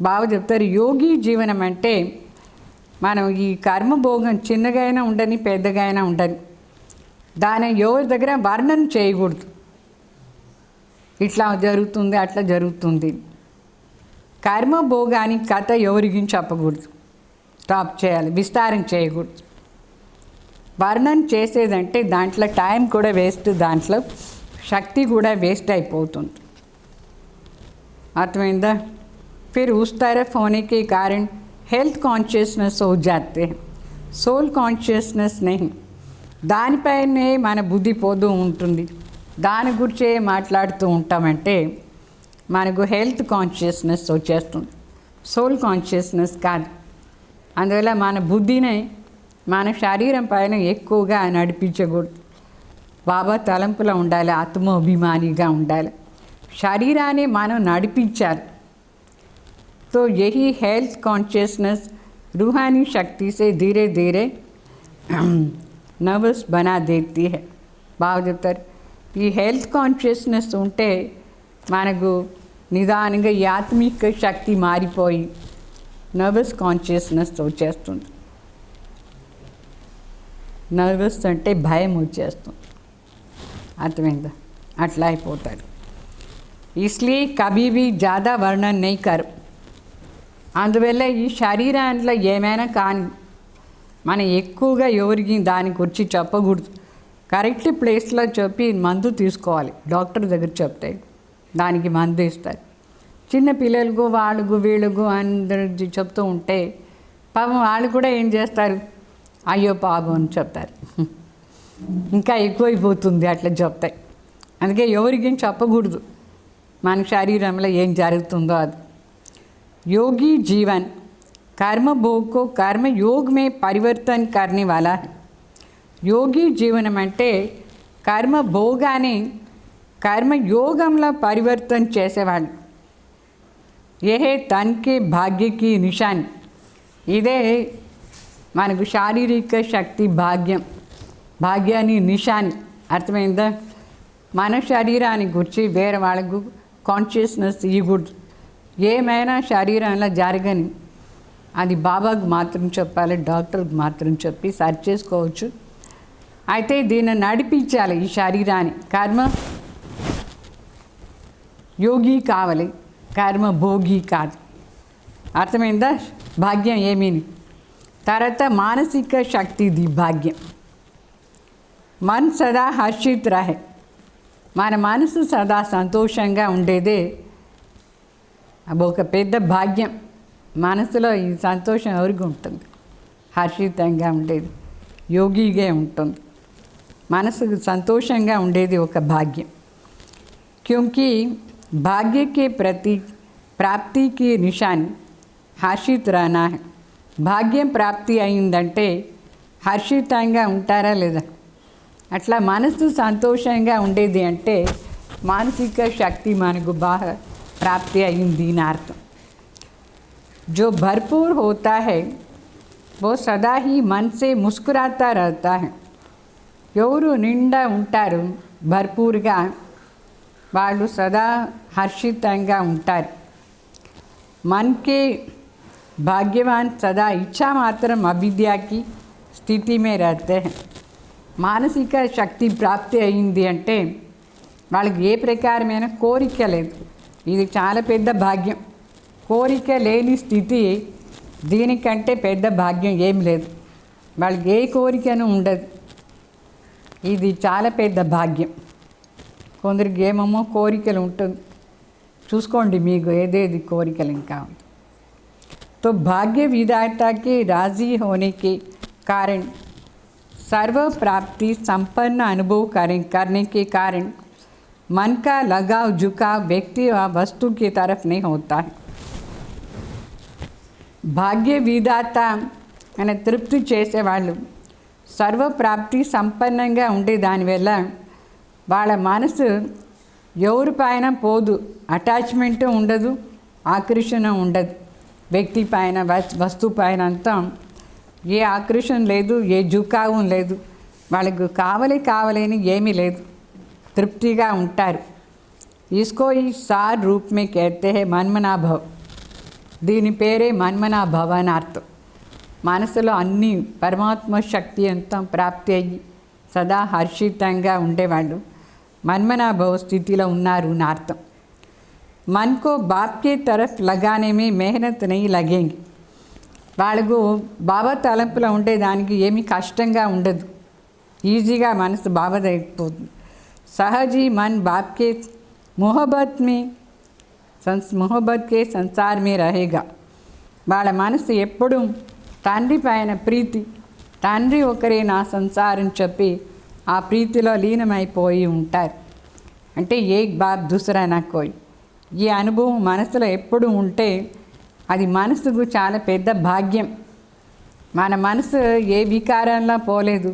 బాగా చెప్తారు, యోగి జీవనం అంటే మనం ఈ కర్మభోగం చిన్నగా అయినా ఉండని పెద్దగా అయినా ఉండని దాని ఎవరి దగ్గర వర్ణన చేయకూడదు. ఇట్లా జరుగుతుంది అట్లా జరుగుతుంది, కర్మభోగానికి కథ ఎవరికి చెప్పకూడదు, స్టాప్ చేయాలి, విస్తారం చేయకూడదు. వర్ణన చేసేదంటే దాంట్లో టైం కూడా వేస్ట్, దాంట్లో శక్తి కూడా వేస్ట్ అయిపోతుంది. అర్థమైందా? फिर उस तरफ होने के कारण हेल्थ कॉन्शियसनेस हो जाते हैं, सोल कॉन्शियसनेस नहीं. దానిపైనే మన బుద్ధి పోతూ ఉంటుంది, దాని గురించే మాట్లాడుతూ ఉంటామంటే మనకు హెల్త్ కాన్షియస్నెస్ వచ్చేస్తుంది, సోల్ కాన్షియస్నెస్ కాదు. అందువల్ల మన బుద్ధిని మన శరీరం పైన ఎక్కువగా నడిపించకూడదు. బాబా తలంపులో ఉండాలి, ఆత్మాభిమానిగా ఉండాలి, శరీరాన్ని మనం నడిపించాలి. तो यही हेल्थ कॉन्शियसनेस रूहानी शक्ति से धीरे धीरे नर्वस बना देती है. బాగా చెప్తారు, ఈ హెల్త్ కాన్షియస్నెస్ ఉంటే మనకు నిదానంగా ఈ ఆత్మిక శక్తి మారిపోయి నర్వస్ కాన్షియస్నెస్ వచ్చేస్తుంది. నర్వస్ అంటే భయం వచ్చేస్తుంది, అర్థమైందా? అట్లా అయిపోతారు. इसलिए कभी भी ज़्यादा वर्णन नहीं करो. అందువల్ల ఈ శరీరాంట్లో ఏమైనా కానీ మనం ఎక్కువగా ఎవరికి దాని గురించి చెప్పకూడదు. కరెక్ట్ ప్లేస్లో చెప్పి మందు తీసుకోవాలి. డాక్టర్ దగ్గర చెప్తే దానికి మందు ఇస్తారు. చిన్న పిల్లలకు వాళ్ళకు వీళ్ళకు అందరికి చెప్తూ ఉంటే పాపం వాళ్ళు కూడా ఏం చేస్తారు, అయ్యో పాపం అని చెప్తారు, ఇంకా ఎక్కువైపోతుంది అట్లా చెప్తాయి. అందుకే ఎవరికి చెప్పకూడదు మన శరీరంలో ఏం జరుగుతుందో అది. योगी जीवन कर्म भोग को कर्म योग में परिवर्तन करने वाला है. योगी जीवనం అంటే కర్మ భోగాన్ని కర్మ యోగంలో పరివర్తన చేసేవాళ్ళు. యహే తన్కే భాగ్యకి నిశాని. ఇదే మనకు శారీరక శక్తి భాగ్యం, భాగ్యాన్ని నిశాని. అర్థమైందా? మన శరీరాన్ని గురించి వేరే వాళ్ళకు కాన్షియస్నెస్ ఇవ్వకూడదు. ఏమైనా శరీరంలో జరగని అది బాబాకు మాత్రం చెప్పాలి, డాక్టర్కి మాత్రం చెప్పి సరి చేసుకోవచ్చు. అయితే దీన్ని నడిపించాలి ఈ శరీరాన్ని. కర్మ యోగి కావాలి, కర్మ భోగి కాదు. అర్థమైందా? భాగ్యం ఏమీని. తర్వాత మానసిక శక్తిది భాగ్యం. మన్ సదా హర్షిత్ రహే. మన మనసు సదా సంతోషంగా ఉండేదే అది ఒక పెద్ద భాగ్యం. మనసులో ఈ సంతోషం ఎవరికి ఉంటుంది? హర్షితంగా ఉండేది యోగిగా ఉంటుంది. మనసుకు సంతోషంగా ఉండేది ఒక భాగ్యం. क्योंकि भाग्य के प्रति प्राप्ति की निशानी हर्षित रहना है. భాగ్యం ప్రాప్తి అయిందంటే హర్షితంగా ఉంటారా లేదా? అట్లా మనసు సంతోషంగా ఉండేది అంటే మానసిక శక్తి మనకు బాగా प्राप्ति अयिंदी नार्थम. जो भरपूर होता है वो सदा ही मन से मुस्कुराता रहता है. ఎవరు నిండా ఉంటారు భర్పూర్గా వాళ్ళు సదా హర్షితంగా ఉంటారు. मन के भाग्यवान सदा इच्छा मात्रम अविद्या की స్థితి में रहते हैं. మానసిక శక్తి ప్రాప్తి అయింది అంటే వాళ్ళకి ఏ ప్రకారమైన కోరిక లేదు. ఇది చాలా పెద్ద భాగ్యం. కోరిక లేని స్థితి దీనికంటే పెద్ద భాగ్యం ఏం లేదు. వాళ్ళకి ఏ కోరికను ఉండదు. ఇది చాలా పెద్ద భాగ్యం. కొందరికి ఏమేమో కోరికలు ఉంటుంది. చూసుకోండి మీకు ఏదేది కోరికలు ఇంకా ఉంది. तो भाग्य विधाता के राजी होने के कारण सर्व प्राप्ति संपन्न अनुभव करने के कारण मन का लगाव झुकाव व्यक्ति व वस्तु की तरफ नहीं होता है. भाग्य विधाता అనే తృప్తి చేసేవాళ్ళు సర్వప్రాప్తి సంపన్నంగా ఉండే దానివల్ల వాళ్ళ మనసు ఎవరిపైన పోదు. అటాచ్మెంట్ ఉండదు, ఆకర్షణ ఉండదు. వ్యక్తి పైన వస్తువు పైన అంతా ఏ ఆకర్షణ లేదు, ఏ జుకావం లేదు. వాళ్ళకు కావలేని ఏమీ లేదు, తృప్తిగా ఉంటారు. इसको ఈ సార్ రూప్ మే कहते हैं మన్మనాభవ. దీని పేరే మన్మనాభవ అని అర్థం. మనసులో అన్ని పరమాత్మ శక్తి అంతా ప్రాప్తి అయ్యి సదా హర్షితంగా ఉండేవాళ్ళు मनमनाभव स्थितिలో ఉన్నారు అని అర్థం. मन को बाप के तरफ लगाने में मेहनत नहीं लगेंगी. వాళ్ళకు బాబా తలంపులో ఉండేదానికి ఏమీ కష్టంగా ఉండదు. ఈజీగా మనసు బాబా దగ్గరికి सहजी मन बाप के मोहब्बत के संसार में रहेगा. వాళ్ళ మనసు ఎప్పుడు తండ్రి పైన ప్రీతి, తండ్రి ఒకరే నా సంసారం చెప్పి ఆ ప్రీతిలో లీనమైపోయి ఉంటారు. అంటే ఏక్ బాప్ దూసరా నా కోయ్. ఈ అనుభవం మనసులో ఎప్పుడు ఉంటే అది మనసుకు చాలా పెద్ద భాగ్యం. మన మనసు ఏ వికారంలో పోలేదు,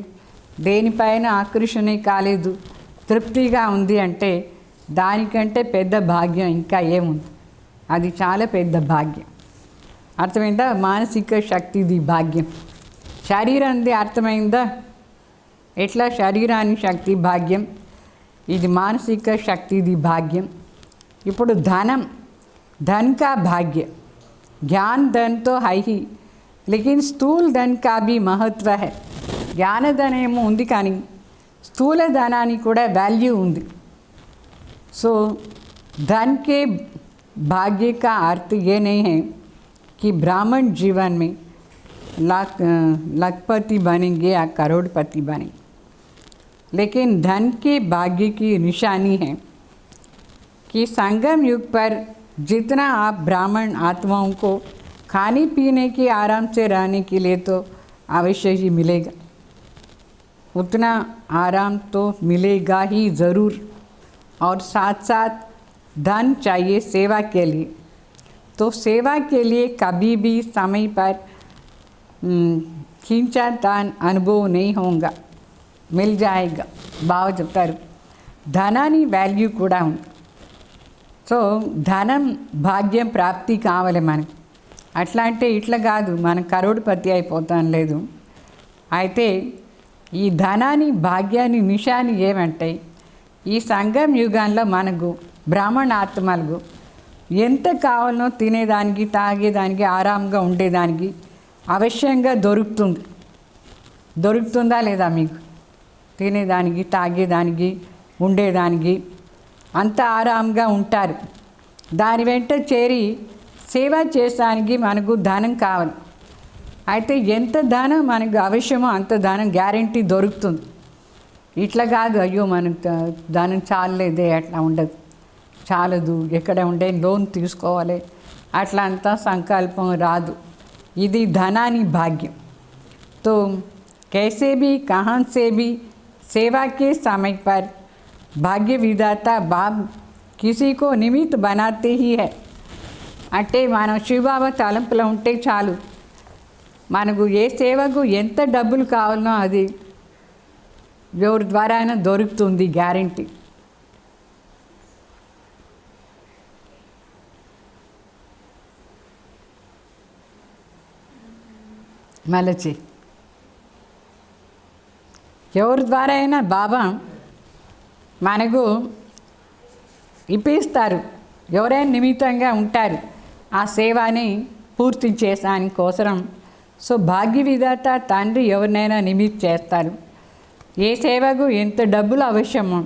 దేనిపైన ఆకర్షణ కాలేదు, తృప్తిగా ఉంది అంటే దానికంటే పెద్ద భాగ్యం ఇంకా ఏముంది. అది చాలా పెద్ద భాగ్యం. అర్థమైందా? మానసిక శక్తిది భాగ్యం. శరీరంది అర్థమైందా? ఎట్లా శరీరాన్ని శక్తి భాగ్యం, ఇది మానసిక శక్తిది భాగ్యం. ఇప్పుడు ధనం, धन का भाग्य. ज्ञान धन तो है ही, लेकिन स्थूल धन का भी महत्व है. జ్ఞానధనం ఏమో ఉంది కానీ స్థూల ధనానికి కూడా వాల్యూ ఉంది. सो धन के भाग्य का अर्थ ये नहीं है कि ब्राह्मण जीवन में लखपति बनेंगे या करोड़पति बनेंगे, लेकिन धन के भाग्य की निशानी है कि संगम युग पर जितना आप ब्राह्मण आत्माओं को खाने पीने के आराम से रहने के लिए तो अवश्य ही मिलेगा, उतना आराम तो मिलेगा ही ज़रूर, और साथ साथ धन चाहिए सेवा के लिए. तो सेवा के लिए कभी भी समय पर खींचातान अनुभव नहीं होगा, मिल जाएगा. బాగా చెప్తారు. ధనాన్ని వాల్యూ కూడా ఉంది. సో ధనం భాగ్యం ప్రాప్తి కావాలి మనకి. అట్లా అంటే ఇట్లా కాదు మనం కరోడ్పతి అయిపోతాం లేదు. అయితే ఈ ధనాన్ని భాగ్యాన్ని నిషాని ఏమంటాయి? ఈ సంగం యుగంలో మనకు బ్రాహ్మణ ఆత్మలకు ఎంత కావాలనో తినేదానికి, తాగేదానికి, ఆరాంగా ఉండేదానికి అవశ్యంగా దొరుకుతుంది. దొరుకుతుందా లేదా మీకు? తినేదానికి, తాగేదానికి, ఉండేదానికి అంత ఆరాంగా ఉంటారు. దాని వెంట చేరి సేవ చేసానికి మనకు ధనం కావాలి. అయితే ఎంత ధనం మనకు అవశ్యమో అంత ధనం గ్యారంటీ దొరుకుతుంది. ఇట్లా కాదు, అయ్యో మనకు ధనం చాలలేదే, అట్లా ఉండదు. చాలదు, ఎక్కడ ఉండే లోన్ తీసుకోవాలి, అట్లా అంతా సంకల్పం రాదు. ఇది ధనాని భాగ్యం. तो कैसे भी कहाँ से भी सेवा के समय पर भाग्य विधाता बाप किसी को निमित्त बनाते ही है. అంటే మనం శివబాబా తలంపులో ఉంటే చాలు, మనకు ఏ సేవకు ఎంత డబ్బులు కావాలనో అది ఎవరి ద్వారా అయినా దొరుకుతుంది, గ్యారంటీ. మలచి ఎవరి ద్వారా అయినా బాబా మనకు ఇప్పిస్తారు. ఎవరైనా నిమిత్తంగా ఉంటారు ఆ సేవని పూర్తి చేసాని కోసరం. సో భాగ్య విధాత తండ్రి ఎవరినైనా నిమిత్ చేస్తారు. ఏ సేవకు ఎంత డబ్బులు అవసరమో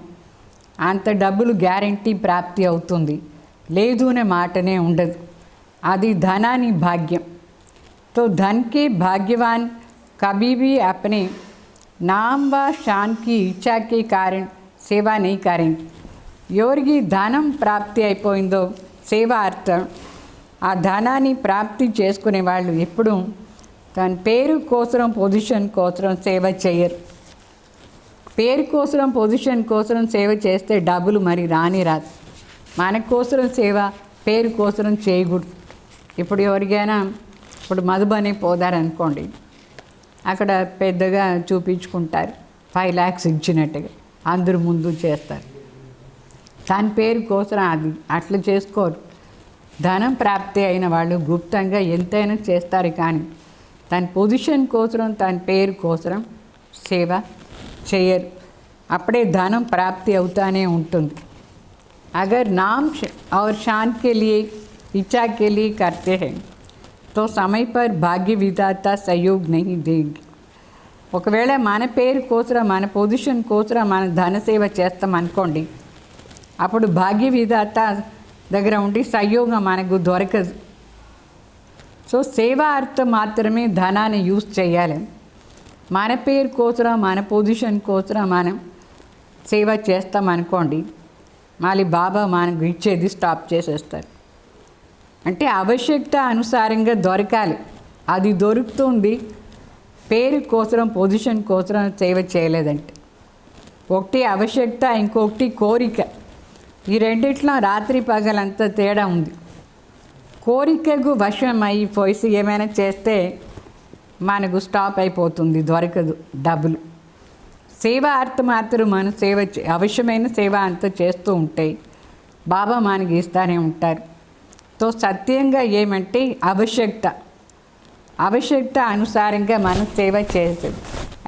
అంత డబ్బులు గ్యారంటీ ప్రాప్తి అవుతుంది, లేదు అనే మాటనే ఉండదు. అది ధనాని భాగ్యం. तो धन के भाग्यवान कभी भी अपने नाम व शान की इच्छा के कारण सेवा नहीं करेंगे. ఎవరికి ధనం ప్రాప్తి అయిపోయిందో సేవా అర్థం, ఆ ధనాన్ని ప్రాప్తి చేసుకునే వాళ్ళు ఎప్పుడు తన పేరు కోసరం పొజిషన్ కోసరం సేవ చేయరు. పేరు కోసరం పొజిషన్ కోసరం సేవ చేస్తే డబ్బులు మరి రాదు. మన కోసరం సేవ పేరు కోసరం చేయకూడదు. ఇప్పుడు ఎవరికైనా ఇప్పుడు మధుబని పోదారనుకోండి, అక్కడ పెద్దగా చూపించుకుంటారు, 5 lakhs ఇచ్చినట్టుగా అందరు ముందు చేస్తారు. దాని పేరు కోసం అది అట్లా చేసుకోరు. ధనం ప్రాప్తి అయిన వాళ్ళు గుప్తంగా ఎంతైనా చేస్తారు, కానీ తన పొజిషన్ కోసం తన పేరు కోసం సేవ చేయరు. అప్పుడే ధనం ప్రాప్తి అవుతానే ఉంటుంది. अगर नाम और शान के लिए इच्छा के लिए करते हैं तो समय पर भाग्य विधाता सहयोग नहीं देंगे. ఒకవేళ మన పేరు కోసం మన పొజిషన్ కోసం మన ధన సేవ చేస్తాం అనుకోండి, అప్పుడు భాగ్య విధాత దగ్గర ఉండి సహయోగం మనకు దొరకదు. సో సేవా అర్థం మాత్రమే ధనాన్ని యూజ్ చేయాలి. మన పేరు కోసం మన పొజిషన్ కోసం మనం సేవ చేస్తాం అనుకోండి, మళ్ళీ బాబా మనకు ఇచ్చేది స్టాప్ చేసేస్తారు. అంటే ఆవశ్యకత అనుసారంగా దొరకాలి. అది దొరుకుతుంది పేరు కోసం పొజిషన్ కోసం సేవ చేయలేదంటే. ఒకటి ఆవశ్యకత, ఇంకొకటి కోరిక. ఈ రెండిట్లో రాత్రి పగలంతా తేడా ఉంది. కోరికకు వశం అయిపోయి ఏమైనా చేస్తే మనకు స్టాప్ అయిపోతుంది, దొరకదు డబ్బులు. సేవ అర్థం మాత్రం మనం సేవ అవశ్యమైన సేవ అంతా చేస్తూ ఉంటే బాబా మనకి ఇస్తూనే ఉంటారు. తో సత్యంగా ఏమంటే ఆవశ్యకత అనుసారంగా మనం సేవ చేసేది.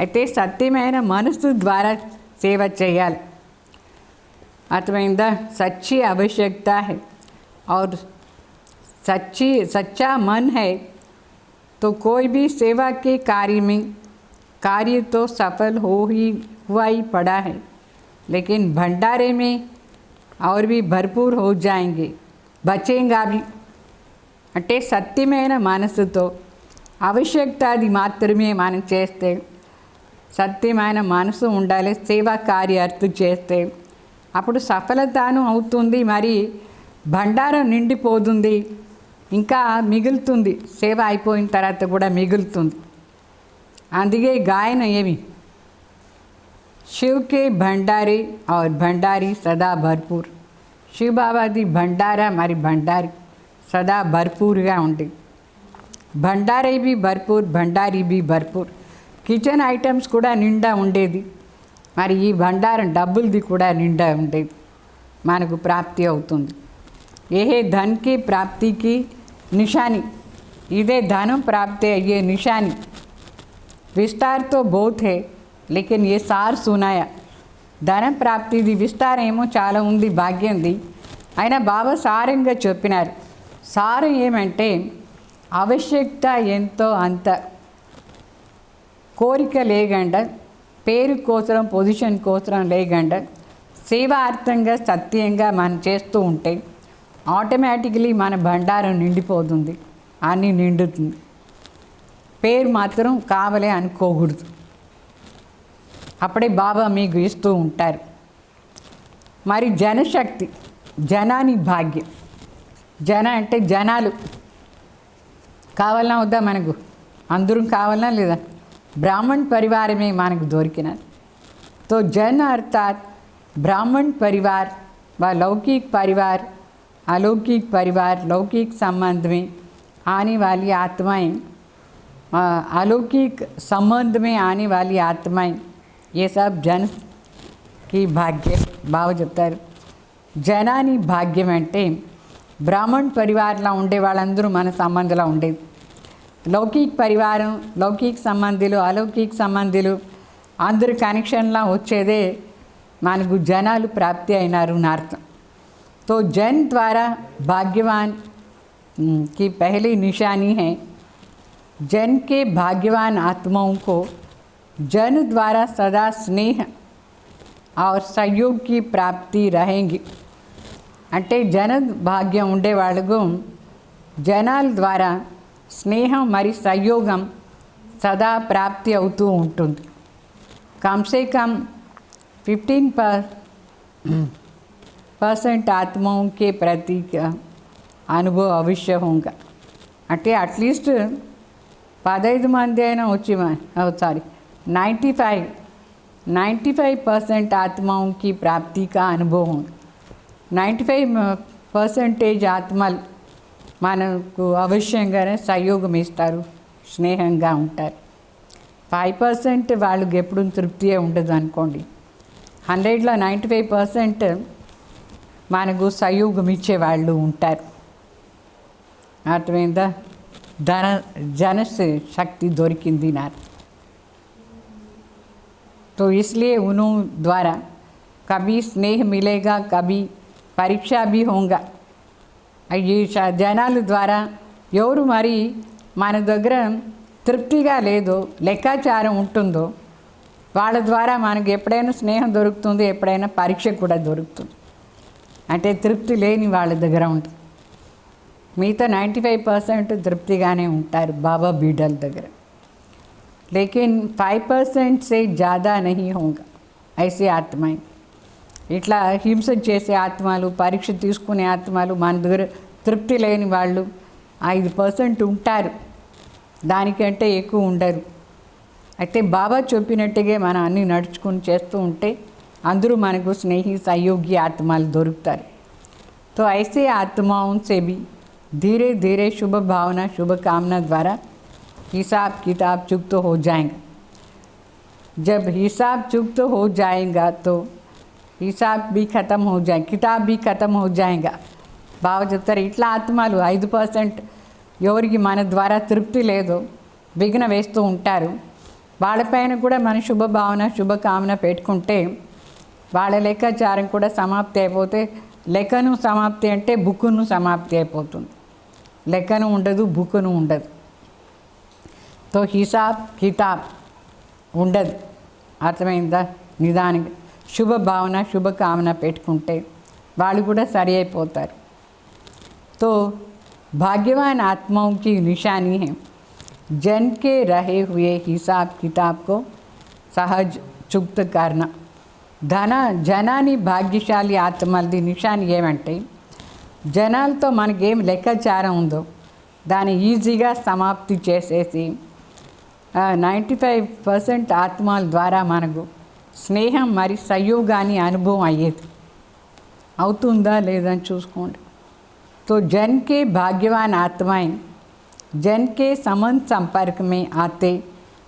అయితే సత్యమైన మనసు ద్వారా సేవ చేయాలి. అర్థమైందా? సచ్చి आवश्यकता है और सच्चा मन है तो कोई भी सेवा के कार्य तो सफल हुआ ही पड़ा है, लेकिन भंडारे में और भी भरपूर हो जाएंगे, बचेगा भी. అంటే సత్యమైన మనసుతో ఆవశ్యకత అది మాత్రమే మనం చేస్తే, సత్యమైన మనసు ఉండాలి. సేవా కార్యార్థం చేస్తే అప్పుడు సఫలతను అవుతుంది, మరి భండారం నిండిపోతుంది, ఇంకా మిగులుతుంది. సేవ అయిపోయిన తర్వాత కూడా మిగులుతుంది. అందుకే గాయన ఏమి, శివ్ కే భండారి और भंडारी सदा भरपूर. శివ బాబాది భండారా మరి భండారి సదా భర్పూర్గా ఉంది. భండారీ బి భర్పూర్, భండారీ బి భర్పూర్. కిచెన్ ఐటమ్స్ కూడా నిండా ఉండేది, మరి ఈ భండారం డబ్బులది కూడా నిండా ఉండేది. మనకు ప్రాప్తి అవుతుంది. ఏహే ధన్కి ప్రాప్తికి నిశాని, ఇదే ధనం ప్రాప్తి అయ్యే నిశాని. విస్తార్ తో బహుత్ హే లేకిన్ ఏ సార్ సునాయా. ధనం ప్రాప్తిది విస్తారం ఏమో చాలా ఉంది, భాగ్యంది. అయినా బాబా సారంగా చెప్పినారు. సారం ఏమంటే ఆవశ్యకత ఎంతో అంత, కోరిక లేకుండా, పేరు కోసం పొజిషన్ కోసం లేకుండా సేవార్థంగా సత్యంగా మనం చేస్తూ ఉంటే ఆటోమేటికలీ మన భండారం నిండిపోతుంది, అన్నీ నిండుతుంది. పేరు మాత్రం కావాలే అనుకోకూడదు. అప్పుడే బాబా మీకు ఇస్తూ ఉంటారు. మరి జనశక్తి, జనాని భాగ్యం. జన అంటే జనాలు కావాలన్నా వద్దా? మనకు అందరం కావాలన్నా లేదా? బ్రాహ్మణ్ పరివారమే మనకు దొరికినది. तो जन अर्थात ब्राह्मण परिवार व लौकिक परिवार, अलौकिक परिवार, लौकिक संबंध में आने वाली आत्माएं, अलौकिक संबंध में आने वाली आत्माएं, ये सब जन की भाग्य भाव చెప్తారు. జనాని భాగ్యం అంటే బ్రాహ్మణ్ పరివారంలో ఉండే వాళ్ళందరూ మన సంబంధంలో ఉండేది. లౌకిక పరివారం, లౌకిక సంబంధులు, అలౌకిక సంబంధులు అందరు కనెక్షన్లా వచ్చేదే మనకు జనాలు ప్రాప్తి అయినారు అని అర్థం. तो जन द्वारा भाग्यवान की पहली निशानी है। जन के भाग्यवान आत्माओं को जन द्वारा सदा स्नेह और सहयोग की प्राप्ति रहेगी। అంటే జన భాగ్యం ఉండే వాళ్ళకు జనాల ద్వారా స్నేహం మరి సహయోగం సదా ప్రాప్తి అవుతూ ఉంటుంది। कम से कम 15% आत्माओं के प्रति का अनुभव अवश्य होगा। అంటే అట్లీస్ట్ 15 మంది అయినా వచ్చి సారీ 95% आत्माओं की प्राप्ति का अनुभव होगा। 95% ఆత్మలు మనకు అవశ్యంగానే సహయోగం ఇస్తారు, స్నేహంగా ఉంటారు। 5% వాళ్ళకి ఎప్పుడు తృప్తి ఉండదు అనుకోండి। 100లో 95% మనకు సహయోగం ఇచ్చే వాళ్ళు ఉంటారు। అర్థమైందా? जन से शक्ति దొరికింది నాకు। तो इसलिए उन्हों द्वारा कभी स्नेह मिलेगा, कभी परीक्षा भी होगा। ఈ జనాల ద్వారా ఎవరు మరి మన దగ్గర తృప్తిగా లేదో, లెక్కాచారం ఉంటుందో వాళ్ళ ద్వారా మనకు ఎప్పుడైనా స్నేహం దొరుకుతుంది, ఎప్పుడైనా పరీక్ష కూడా దొరుకుతుంది। అంటే తృప్తి లేని వాళ్ళ దగ్గర ఉంటుంది। మిగతా 95% తృప్తిగానే ఉంటారు బాబా బీడల దగ్గర। लेकिन 5% से ज़्यादा नहीं होगा ऐसे आत्माएं। ఇట్లా హింస చేసే ఆత్మలు, పరీక్ష తీసుకునే ఆత్మలు మన దగ్గర తృప్తి లేని వాళ్ళు 5% ఉంటారు, దానికంటే ఎక్కువ ఉండరు। అయితే బాబా చెప్పినట్టుగా మనం అన్నీ నడుచుకుని చేస్తూ ఉంటే అందరూ మనకు స్నేహి सहयोगी ఆత్మలు దొరుకుతారు। तो ऐसे आत्माओं से भी धीरे धीरे शुभ भावना, शुभ कामना द्वारा हिसाब किताब चुक्त हो जाएगा। जब हिसाब चुक्त हो जाएगा तो हिसाब भी ख़त्म हो जाए, किताब भी ख़त्म हो जाएगा। బాగా చెప్తారు ఇట్లా ఆత్మలు 5% ఎవరికి మన ద్వారా తృప్తి లేదో విఘ్న వేస్తూ ఉంటారు, వాళ్ళపైన కూడా మన శుభ భావన, శుభ కామన పెట్టుకుంటే వాళ్ళ లెక్కాచారం కూడా సమాప్తి అయిపోతే, లెక్కను సమాప్తి అంటే బుక్కును సమాప్తి అయిపోతుంది, లెక్కను ఉండదు, బుక్కును ఉండదు। तो హిసాబ్ కితాబ్ ఉండదు। అర్థమైందా? నిదానంగా శుభ భావన, శుభ కామన పెట్టుకుంటే వాళ్ళు కూడా సరి అయిపోతారు। तो भाग्यवान आत्माओं की निशानी है जन के रहे हुए हिसाब किताब को सहज चुक्त करना। జనాన్ని భాగ్యశాలి ఆత్మలది నిశాని ఏమంటే జనాలతో మనకేం లెక్కాచారం ఉందో దాన్ని ఈజీగా సమాప్తి చేసేసి 95% ఆత్మల ద్వారా మనకు స్నేహం మరి సహయోగాన్ని అనుభవం అయ్యేది। అవుతుందా లేదని చూసుకోండి। तो जन के भाग्यवान आत्माएं जन के संबंध संपर्क में आते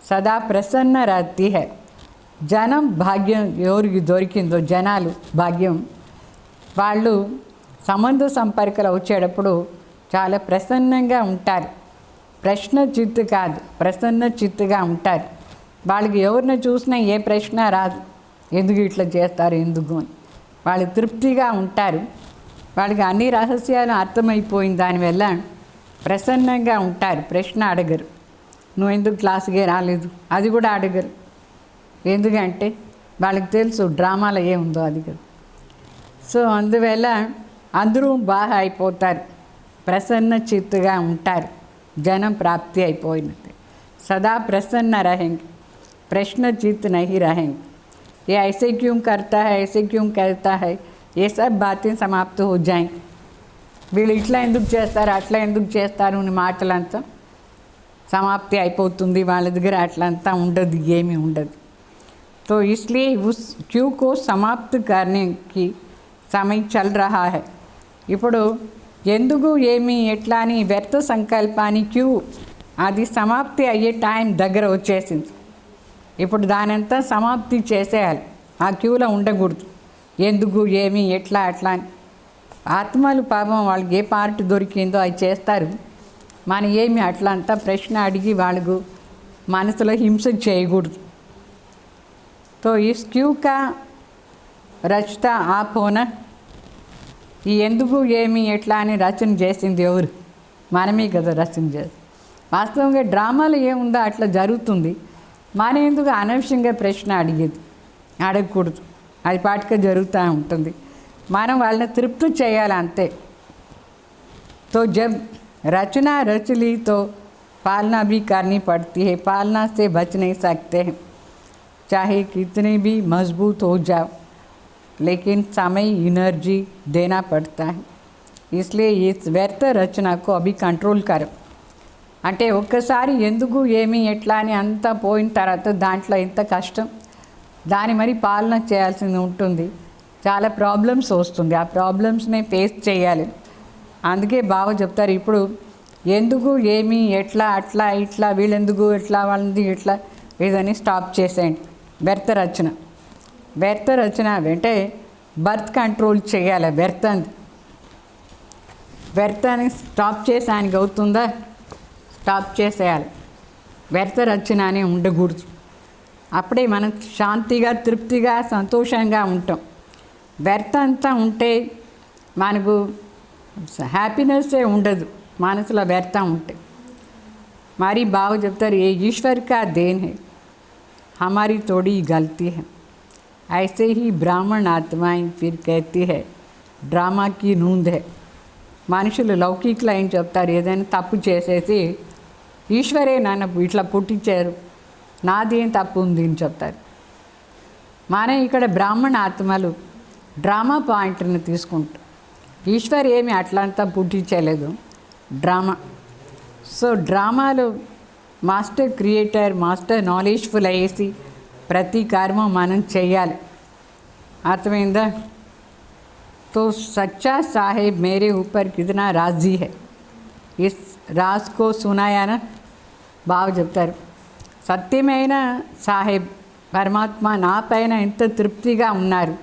सदा प्रसन्न रहती है। జనం భాగ్యం ఎవరికి దొరికిందో, జనాలు భాగ్యం వాళ్ళు సంబంధ సంపర్కలు వచ్చేటప్పుడు చాలా ప్రసన్నంగా ఉంటారు। ప్రశ్న చిత్తు కాదు, ప్రసన్న చిత్తుగా ఉంటారు। వాళ్ళకి ఎవరిని చూసినా ఏ ప్రశ్న రాదు, ఎందుకు ఇట్లా చేస్తారు ఎందుకు అని। వాళ్ళు తృప్తిగా ఉంటారు, వాళ్ళకి అన్ని రహస్యాలు అర్థమైపోయిన దానివల్ల ప్రసన్నంగా ఉంటారు। ప్రశ్న అడగరు, నువ్వు ఎందుకు క్లాసుకే రాలేదు అది కూడా అడగరు, ఎందుకంటే వాళ్ళకి తెలుసు డ్రామాలో ఏముందో అది కదా। సో అందువల్ల అందరూ బాగా అయిపోతారు, ప్రసన్న చిత్తుగా ఉంటారు, జనం ప్రాప్తి అయిపోయినట్టు। सदा प्रसन्न रहेंगे, प्रश्न चित्त नहीं रहेंगे। ये ऐसे क्यों करता है, ऐसे क्यों कहता है, ये सब बातें समाप्त हो जाएंगी। వీళ్ళు ఇట్లా ఎందుకు చేస్తారు, అట్లా ఎందుకు చేస్తారు అని మాటలంతా సమాప్తి అయిపోతుంది, వాళ్ళ దగ్గర అట్లంతా ఉండదు, ఏమీ ఉండదు। तो इसलिए उस क्यू को समाप्त करने की समय चल रहा है। ఇప్పుడు ఎందుకు ఏమి ఎట్లా అని వ్యర్థ సంకల్పాన్ని క్యూ అది సమాప్తి అయ్యే టైం దగ్గర వచ్చేసింది। ఇప్పుడు దానంతా సమాప్తి చేసేయాలి, ఆ క్యూలో ఉండకూడదు, ఎందుకు ఏమి ఎట్లా అట్లా అని। ఆత్మలు పాపం వాళ్ళకి ఏ పార్ట్ దొరికిందో అది చేస్తారు, మన ఏమి అట్లా అంతా ప్రశ్న అడిగి వాళ్ళకు మనసులో హింస చేయకూడదు। तो इस क्यू का रचता आप होना ఈ ఎందుకు ఏమి ఎట్లా అని రచన చేసింది ఎవరు? మనమే కదా రచన చేసి. వాస్తవంగా డ్రామాలో ఏముందో అట్లా జరుగుతుంది. మనం ఎందుకు అనవసరంగా ప్రశ్న అడగకూడదు. అది పాటిగా జరుగుతూ ఉంటుంది. మనం వాళ్ళని తృప్తి చేయాలి అంతే. तो जब रचना रच ली तो पालना भी करनी पड़ती है. पालना से बच नहीं सकते हैं, चाहे कितने भी मजबूत हो जाओ, लेकिन समय एनर्जी देना पड़ता है. इसलिए इस व्यर्थ रचना को अभी कंट्रोल करो. అంటే ఒక్కసారి ఎందుకు ఏమి ఎట్లా అని అంతా పోయిన తర్వాత దాంట్లో ఎంత కష్టం, దాని మరి పాలన చేయాల్సింది ఉంటుంది. చాలా ప్రాబ్లమ్స్ వస్తుంది. ఆ ప్రాబ్లమ్స్ని ఫేస్ చేయాలి. అందుకే బావ చెప్తారు ఇప్పుడు ఎందుకు ఏమి ఎట్లా అట్లా ఇట్లా వీళ్ళెందుకు ఎట్లా వాళ్ళది ఇట్లా ఇదని స్టాప్ చేసేయండి. వ్యర్థ రచన అంటే బర్త్ కంట్రోల్ చేయాలి. వ్యర్థాన్ని స్టాప్ చేసానికి అవుతుందా? స్టాప్ చేసేయాలి. వ్యర్థ రచన అని ఉండకూడదు. అప్పుడే మనం శాంతిగా తృప్తిగా సంతోషంగా ఉంటాం. వ్యర్థ అంతా ఉంటే మనకు హ్యాపీనెస్సే ఉండదు. మనసులో వ్యర్థం ఉంటే మరి బాగా చెప్తారు ఏ ఈశ్వర్ కా దేన్ హై हमारी थोड़ी गलती है. ऐसे ही ब्राह्मण आत्माएं फिर कहती है డ్రామా की नूंद है. మనుషులు లౌకికలో ఏం చెప్తారు? ఏదైనా తప్పు చేసేసి ఈశ్వరే నన్ను ఇట్లా పుట్టించారు, నాదేం తప్పు ఉంది అని చెప్తారు. మనం ఇక్కడ బ్రాహ్మణ ఆత్మలు డ్రామా పాయింట్ని తీసుకుంటాం. ఈశ్వర్ ఏమి అట్లంతా పుట్టించలేదు, డ్రామా. సో డ్రామాలో మాస్టర్ క్రియేటర్, మాస్టర్ నాలెడ్జ్ఫుల్ అయ్యేసి ప్రతి కర్మ మనం చేయాలి. అర్థమైందా? तो सच्चा साहेब मेरे ऊपर कितना राजी है, इस राज को सुनाया ना. బాగా చెప్తారు సత్యమైన సాహెబ్ పరమాత్మ నా పైన ఎంత తృప్తిగా ఉన్నారు.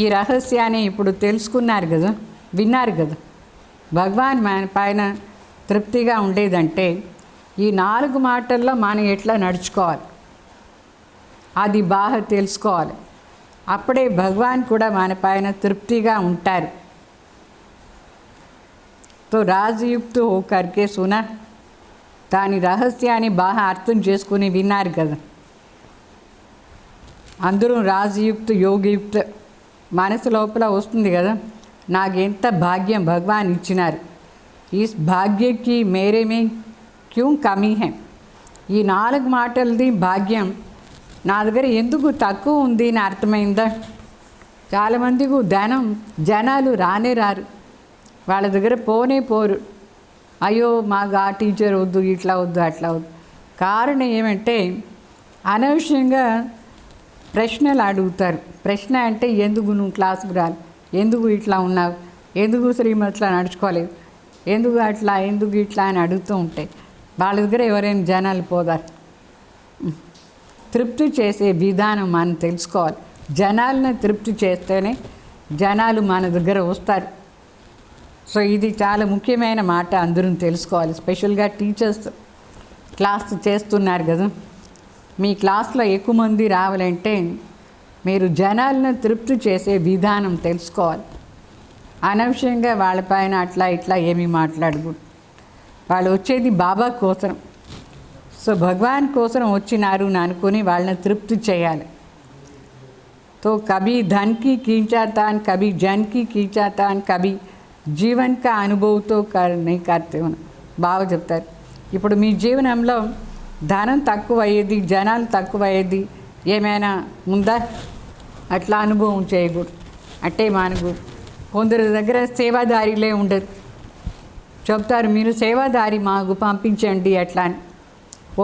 ఈ రహస్యాన్ని ఇప్పుడు తెలుసుకున్నారు కదా, విన్నారు కదా. భగవాన్ మన పైన తృప్తిగా ఉండేదంటే ఈ 4 మాటల్లో మనం ఎట్లా నడుచుకోవాలి అది బాగా తెలుసుకోవాలి. అప్పుడే భగవాన్ కూడా మన పైన తృప్తిగా ఉంటారు. తో రాజయుక్త హోకర్కే సునా, దాని రహస్యాన్ని బాగా అర్థం చేసుకుని విన్నారు కదా. అందరూ రాజయుక్త యోగయుక్త మనసు లోపల వస్తుంది కదా, నాకెంత భాగ్యం భగవాన్ ఇచ్చినారు. ఈ భాగ్యకి మేరేమే క్యూ కమీ హై. ఈ 4 మాటలది భాగ్యం నా దగ్గర ఎందుకు తక్కువ ఉంది అని అర్థమైందా? చాలామందికి జనాలు రానే రారు, వాళ్ళ దగ్గర పోనే పోరు. అయ్యో మాకు ఆ టీచర్ వద్దు, ఇట్లా వద్దు, అట్లా వద్దు. కారణం ఏమంటే అనవసరంగా ప్రశ్నలు అడుగుతారు. ప్రశ్న అంటే ఎందుకు నువ్వు క్లాసుకు రాలి, ఎందుకు ఇట్లా ఉన్నావు, ఎందుకు శ్రీమతిలా నడుచుకోలేదు, ఎందుకు అట్లా, ఎందుకు ఇట్లా అని అడుగుతూ ఉంటాయి. వాళ్ళ దగ్గర ఎవరైనా జనాలు పోదారు. తృప్తి చేసే విధానం మనం తెలుసుకోవాలి. జనాలను తృప్తి చేస్తేనే జనాలు మన దగ్గర వస్తారు. సో ఇది చాలా ముఖ్యమైన మాట, అందరూ తెలుసుకోవాలి. స్పెషల్గా టీచర్స్ క్లాస్ చేస్తున్నారు కదా, మీ క్లాస్లో ఎక్కువ మంది రావాలంటే మీరు జనాలను తృప్తి చేసే విధానం తెలుసుకోవాలి. అనవసరంగా వాళ్ళపైన అట్లా ఇట్లా ఏమీ మాట్లాడకూడదు. వాళ్ళు వచ్చేది బాబా కోసం, సో భగవాన్ కోసం వచ్చినారు అని అనుకుని వాళ్ళని తృప్తి చేయాలి. తో కభీ ధన్ కి కీంచాతాన్, కభీ జన్ కి కీంచాతాన్, కభీ జీవన్ కా అనుభవంతో नहीं करते हो. బాగా చెప్తారు ఇప్పుడు మీ జీవనంలో ధనం తక్కువ అయ్యేది, జనాలు తక్కువ అయ్యేది ఏమైనా ఉందా? అట్లా అనుభవం చేయకూడదు. అంటే మనకు కొందరి దగ్గర సేవాదారిలే ఉండదు. చెప్తారు మీరు సేవాదారి మాకు పంపించండి అట్లా అని.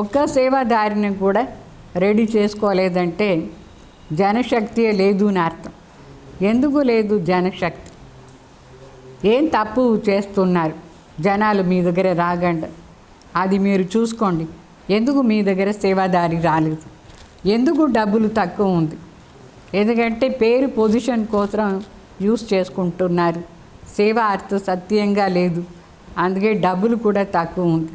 ఒక్క సేవాదారిని కూడా రెడీ చేసుకోలేదంటే జనశక్తి లేదు అని అర్థం. ఎందుకు లేదు జనశక్తి? ఏం తప్పు చేస్తున్నారు జనాలు మీ దగ్గర రాగండి, అది మీరు చూసుకోండి. ఎందుకు మీ దగ్గర సేవాదారి రాలేదు? ఎందుకు డబ్బులు తక్కువ ఉంది? ఎందుకంటే పేరు పొజిషన్ కోసం యూస్ చేసుకుంటున్నారు. సేవ అర్థం సత్యంగా లేదు, అందుకే డబ్బులు కూడా తక్కువ ఉంది.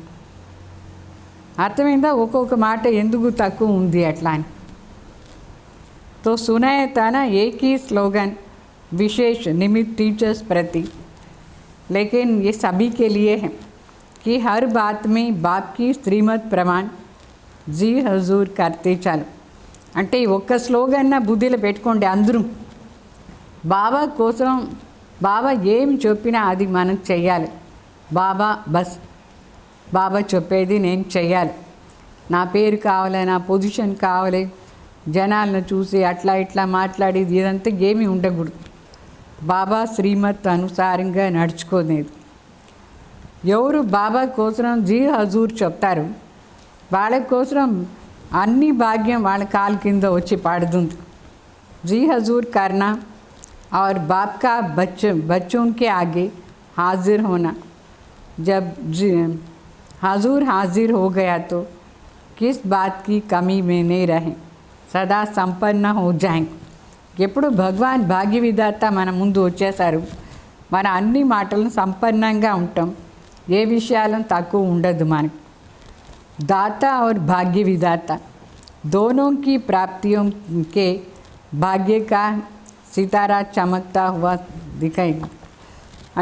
అర్థమైందా? ఒక్కొక్క మాట ఎందుకు తక్కువ ఉంది అట్లా అని. तो सुनाया था ना एक ही स्लोगन, विशेष निमित्त टीचर्स प्रति, लेकिन ये सभी के लिए है कि हर बात में बाप की श्रीमत प्रमाण जी हजूर करते चलो. అంటే ఒక్క స్లోగన్న బుద్ధిలో పెట్టుకోండి అందరూ. బాబా కోసం బాబా ఏమి చెప్పినా అది మనం చెయ్యాలి. బాబా బస్ బాబా చెప్పేది నేను చెయ్యాలి. నా పేరు కావాలి, నా పొజిషన్ కావాలి, జనాలను చూసి అట్లా ఇట్లా మాట్లాడేది ఇదంతా ఏమీ ఉండకూడదు. బాబా శ్రీమత్ అనుసారంగా నడుచుకునేది. ఎవరు బాబా కోసం జీ హజూర్ చెప్తారు వాళ్ళ కోసం అన్ని భాగ్యం వాళ్ళ కాలు కింద వచ్చి పడుతుంది. जी हजूर करना और बाप का बच्चों के आगे हाजिर होना. जब हजूर हाजिर हो गया तो किस बात की कमी में नहीं रहें, सदा संपन्न हो जाएं. ఎప్పుడు భగవాన్ భాగ్య విధాత మన ముందు వచ్చేసారు మన అన్ని మాటలను సంపన్నంగా ఉంటాం. ఏ విషయాలను తక్కువ ఉండదు మనకు. दाता और भाग्य विधाता दोनों की प्राप्तियों के भाग्य का सितारा चमकता हुआ दिखाएगा.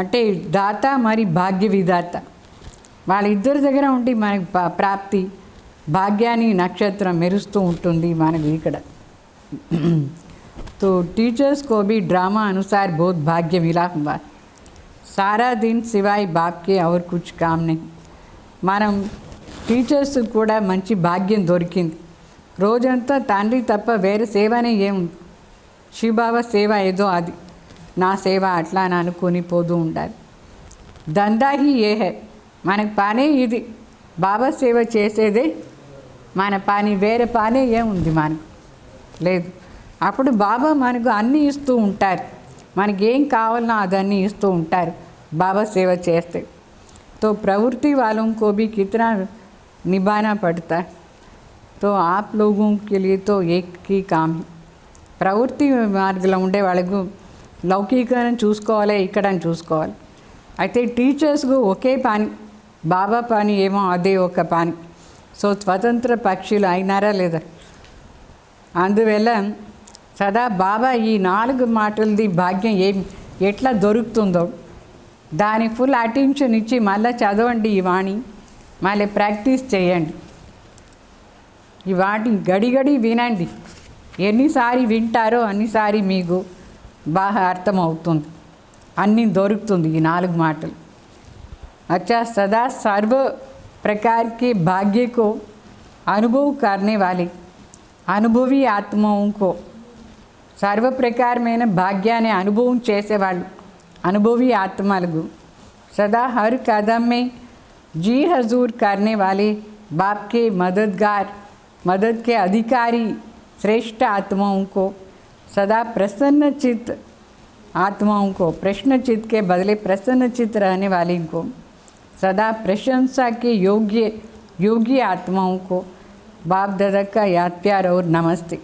అంటే దాత మరి భాగ్య విధాత వాళ్ళిద్దరి దగ్గర ఉండి మనకి ప్రాప్తి భాగ్యాన్ని నక్షత్రం మెరుస్తూ ఉంటుంది మనకు ఇక్కడ. तो टीचर्स को भी ड्रामा अनुसार बहुत भाग्य मिला हुआ. सारा दिन सिवाय बाप के और कुछ काम नहीं. మనం టీచర్స్ కూడా మంచి భాగ్యం దొరికింది. రోజంతా తండ్రి తప్ప వేరే సేవనే ఏముంది. శివబాబా సేవ ఏదో అది నా సేవ అట్లా అని అనుకుని పోతూ ఉండాలి. దందాహి ఏ హే మనకు పనే ఇది. బాబా సేవ చేసేదే మన పని, వేరే పనే ఏముంది మనకు లేదు. అప్పుడు బాబా మనకు అన్నీ ఇస్తూ ఉంటారు. మనకి ఏం కావాలన్నా అదన్నీ ఇస్తూ ఉంటారు బాబా సేవ చేస్తే. तो प्रवृत्ति वालों को भी कितना निभाना पड़ता है. तो आप लोगों के लिए तो एक ही काम है. ప్రవృత్తి మార్గంలో ఉండే వాళ్ళకు లౌకికను చూసుకోవాలి, ఇక్కడ చూసుకోవాలి. అయితే టీచర్స్కు ఒకే పని, బాబా పని ఏమో అదే ఒక పని. సో స్వతంత్ర పక్షులు అయినారా లేదా? అందువల్ల సదా బాబా ఈ 4 మాటలది భాగ్యం ఎట్లా దొరుకుతుందో దాని ఫుల్ అటెన్షన్ ఇచ్చి మళ్ళీ చదవండి ఈ వాణి, మళ్ళీ ప్రాక్టీస్ చేయండి. ఈ వాటిని గడిగడి వినండి. ఎన్నిసారి వింటారో అన్నిసారి మీకు బాగా అర్థమవుతుంది, అన్నీ దొరుకుతుంది ఈ 4 మాటలు. अच्छा सदा सर्व प्रकार के भाग्य को अनुभव करने वाले अनुभवी आत्माओं को सर्व प्रकारమైన భాగ్యాన్ని అనుభవం చేసేవాళ్ళు अनुभवी आत्मालगु सदा हर कदम में जी हजूर करने वाले बाप के मददगार, मदद के अधिकारी श्रेष्ठ आत्माओं को सदा प्रसन्न चित्त आत्माओं को, प्रश्न चित्त के बदले प्रसन्न चित्त रहने वाले को सदा प्रशंसा के योग्य आत्माओं को बाप दादा का याद प्यार और नमस्ते.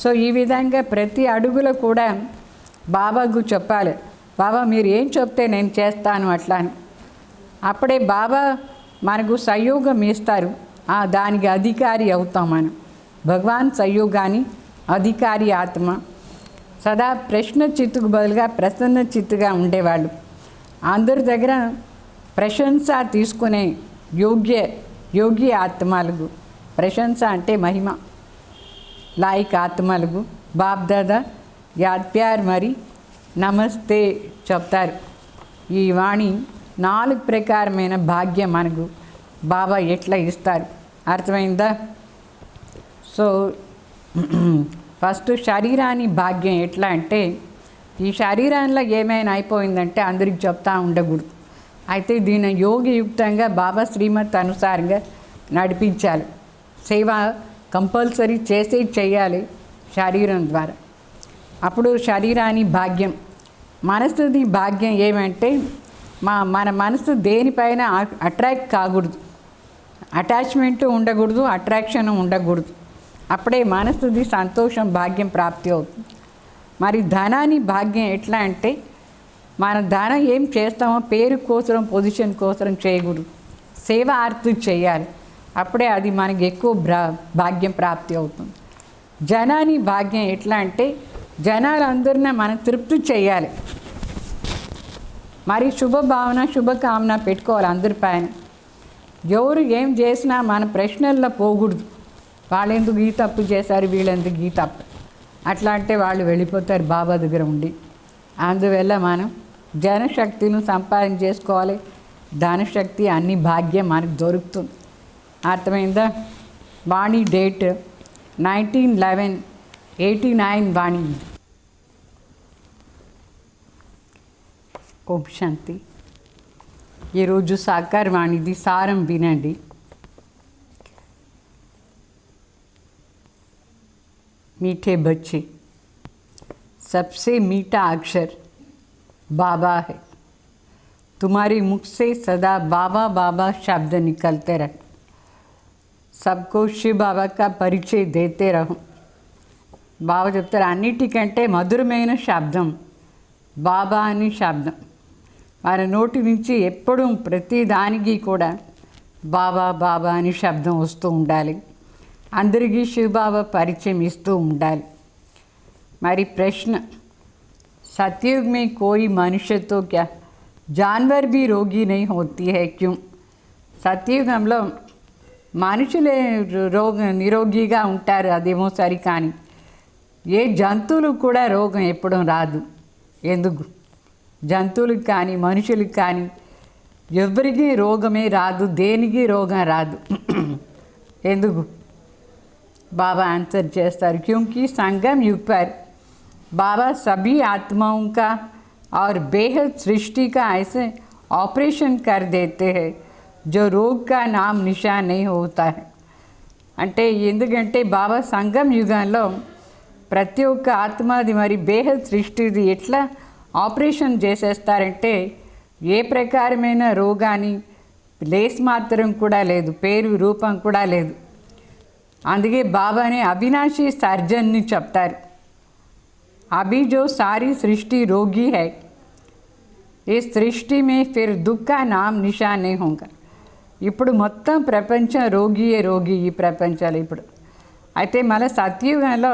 సో ఈ విధంగా ప్రతి అడుగులో కూడా బాబాకు చెప్పాలి, బాబా మీరు ఏం చెప్తే నేను చేస్తాను అట్లా అని. అప్పుడే బాబా మనకు సహయోగం ఇస్తారు, దానికి అధికారి అవుతాం మనం. భగవాన్ సహయోగాన్ని అధికారి ఆత్మ. సదా ప్రశ్న చిత్తుకు బదులుగా ప్రసన్న చిత్తుగా ఉండేవాళ్ళు. అందరి దగ్గర ప్రశంస తీసుకునే యోగ్య ఆత్మలకు, ప్రశంస అంటే మహిమ లాయిక్ ఆత్మలకు బాప్ దాదా యాద్ ప్యార్ మరి నమస్తే చెప్తారు. ఈ వాణి 4 ప్రకారమైన భాగ్యం మనకు బాబా ఎట్లా ఇస్తారు అర్థమైందా? సో ఫస్ట్ శరీరాన్ని భాగ్యం ఎట్లా అంటే, ఈ శరీరంలో ఏమైనా అయిపోయిందంటే అందరికి చెప్తా ఉండకూడదు. అయితే దీని యోగయుక్తంగా బాబా శ్రీమత్ అనుసారంగా నడిపించాలి. సేవ కంపల్సరీ చేయాలి శరీరం ద్వారా. అప్పుడు శరీరాన్ని భాగ్యం. మనసుది భాగ్యం ఏమంటే మన మనసు దేనిపైన అట్రాక్ట్ కాకూడదు, అటాచ్మెంట్ ఉండకూడదు, అట్రాక్షన్ ఉండకూడదు. అప్పుడే మనసుది సంతోషం భాగ్యం ప్రాప్తి అవుతుంది. మరి ధనాన్ని భాగ్యం ఎట్లా అంటే, మన ధనం ఏం చేస్తామో పేరు కోసం పొజిషన్ కోసం చేయకూడదు, సేవ ఆర్తి చేయాలి. అప్పుడే అది మనకి ఎక్కువ భాగ్యం ప్రాప్తి అవుతుంది. జనాన్ని భాగ్యం ఎట్లా అంటే, జనాలందరినీ మనం తృప్తి చేయాలి. మరి శుభభావన శుభకామన పెట్టుకోవాలి అందరిపైన. ఎవరు ఏం చేసినా మన ప్రశ్నల్లో పోకూడదు. వాళ్ళెందుకు ఈ తప్పు చేశారు, వీళ్ళెందుకు ఈ తప్పు, అట్లా అంటే వాళ్ళు వెళ్ళిపోతారు బాబా దగ్గర ఉండి. అందువల్ల మనం జనశక్తిని సంపాదన చేసుకోవాలి. ధనశక్తి అన్ని భాగ్యం మనకు దొరుకుతుంది. అర్థమైందా? వాణి డేట్ 19/11/89 వాణి. ఓం శాంతి. ఈరోజు సాకార వాణిది సారం వినండి. मीठे बच्चे, सबसे मीठा अक्षर बाबा है. तुम्हारे मुख से सदा बाबा बाबा शब्द निकलते रहे. सबको शिव बाबा का परिचय देते रहो. బాబా చెప్తారు అన్నిటికంటే మధురమైన శబ్దం బాబా అని శబ్దం. వారి నోటి నుంచి ఎప్పుడూ ప్రతి దానికి కూడా బాబా బాబా అని శబ్దం వస్తూ ఉండాలి. అందరికీ శివబాబా పరిచయం ఇస్తూ ఉండాలి. మరి ప్రశ్న, सतयुग में कोई मनुष्य तो क्या जानवर भी रोगी नहीं होती है क्यों? సత్యుగంలో మనుషులే నిరోగిగా ఉంటారు, అదేమో సరి. కానీ ఏ జంతువులు కూడా రోగం ఎప్పుడూ రాదు. ఎందుకు? జంతువులకు కానీ మనుషులకు కానీ ఎవరికి రోగమే రాదు, దేనికి రోగం రాదు. ఎందుకు? बाबा आंसर చేస్తారు, क्योंकि संगम युग पर बाबा सभी आत्माओं का और बेहद सृष्टि का ऐसे ऑपरेशन कर देते हैं जो रोग का नाम निशान नहीं होता है. అంటే ఎందుకంటే బాబా సంగం యుగంలో ప్రతి ఒక్క ఆత్మది మరి బేహద్ సృష్టిది ఎట్లా ఆపరేషన్ చేసేస్తారంటే ఏ ప్రకారమైన రోగాన్ని లేస్ మాత్రం కూడా లేదు, పేరు రూపం కూడా లేదు. అందుకే బాబానే అవినాశీ సర్జన్ని చెప్తారు. अभी जो सारी सृष्टि रोगी है, इस सृष्टि में फिर दुख का नाम निशान नहीं होगा. ఇప్పుడు మొత్తం ప్రపంచం రోగియే రోగి ఈ ప్రపంచాలు ఇప్పుడు. అయితే మన సత్యుగంలో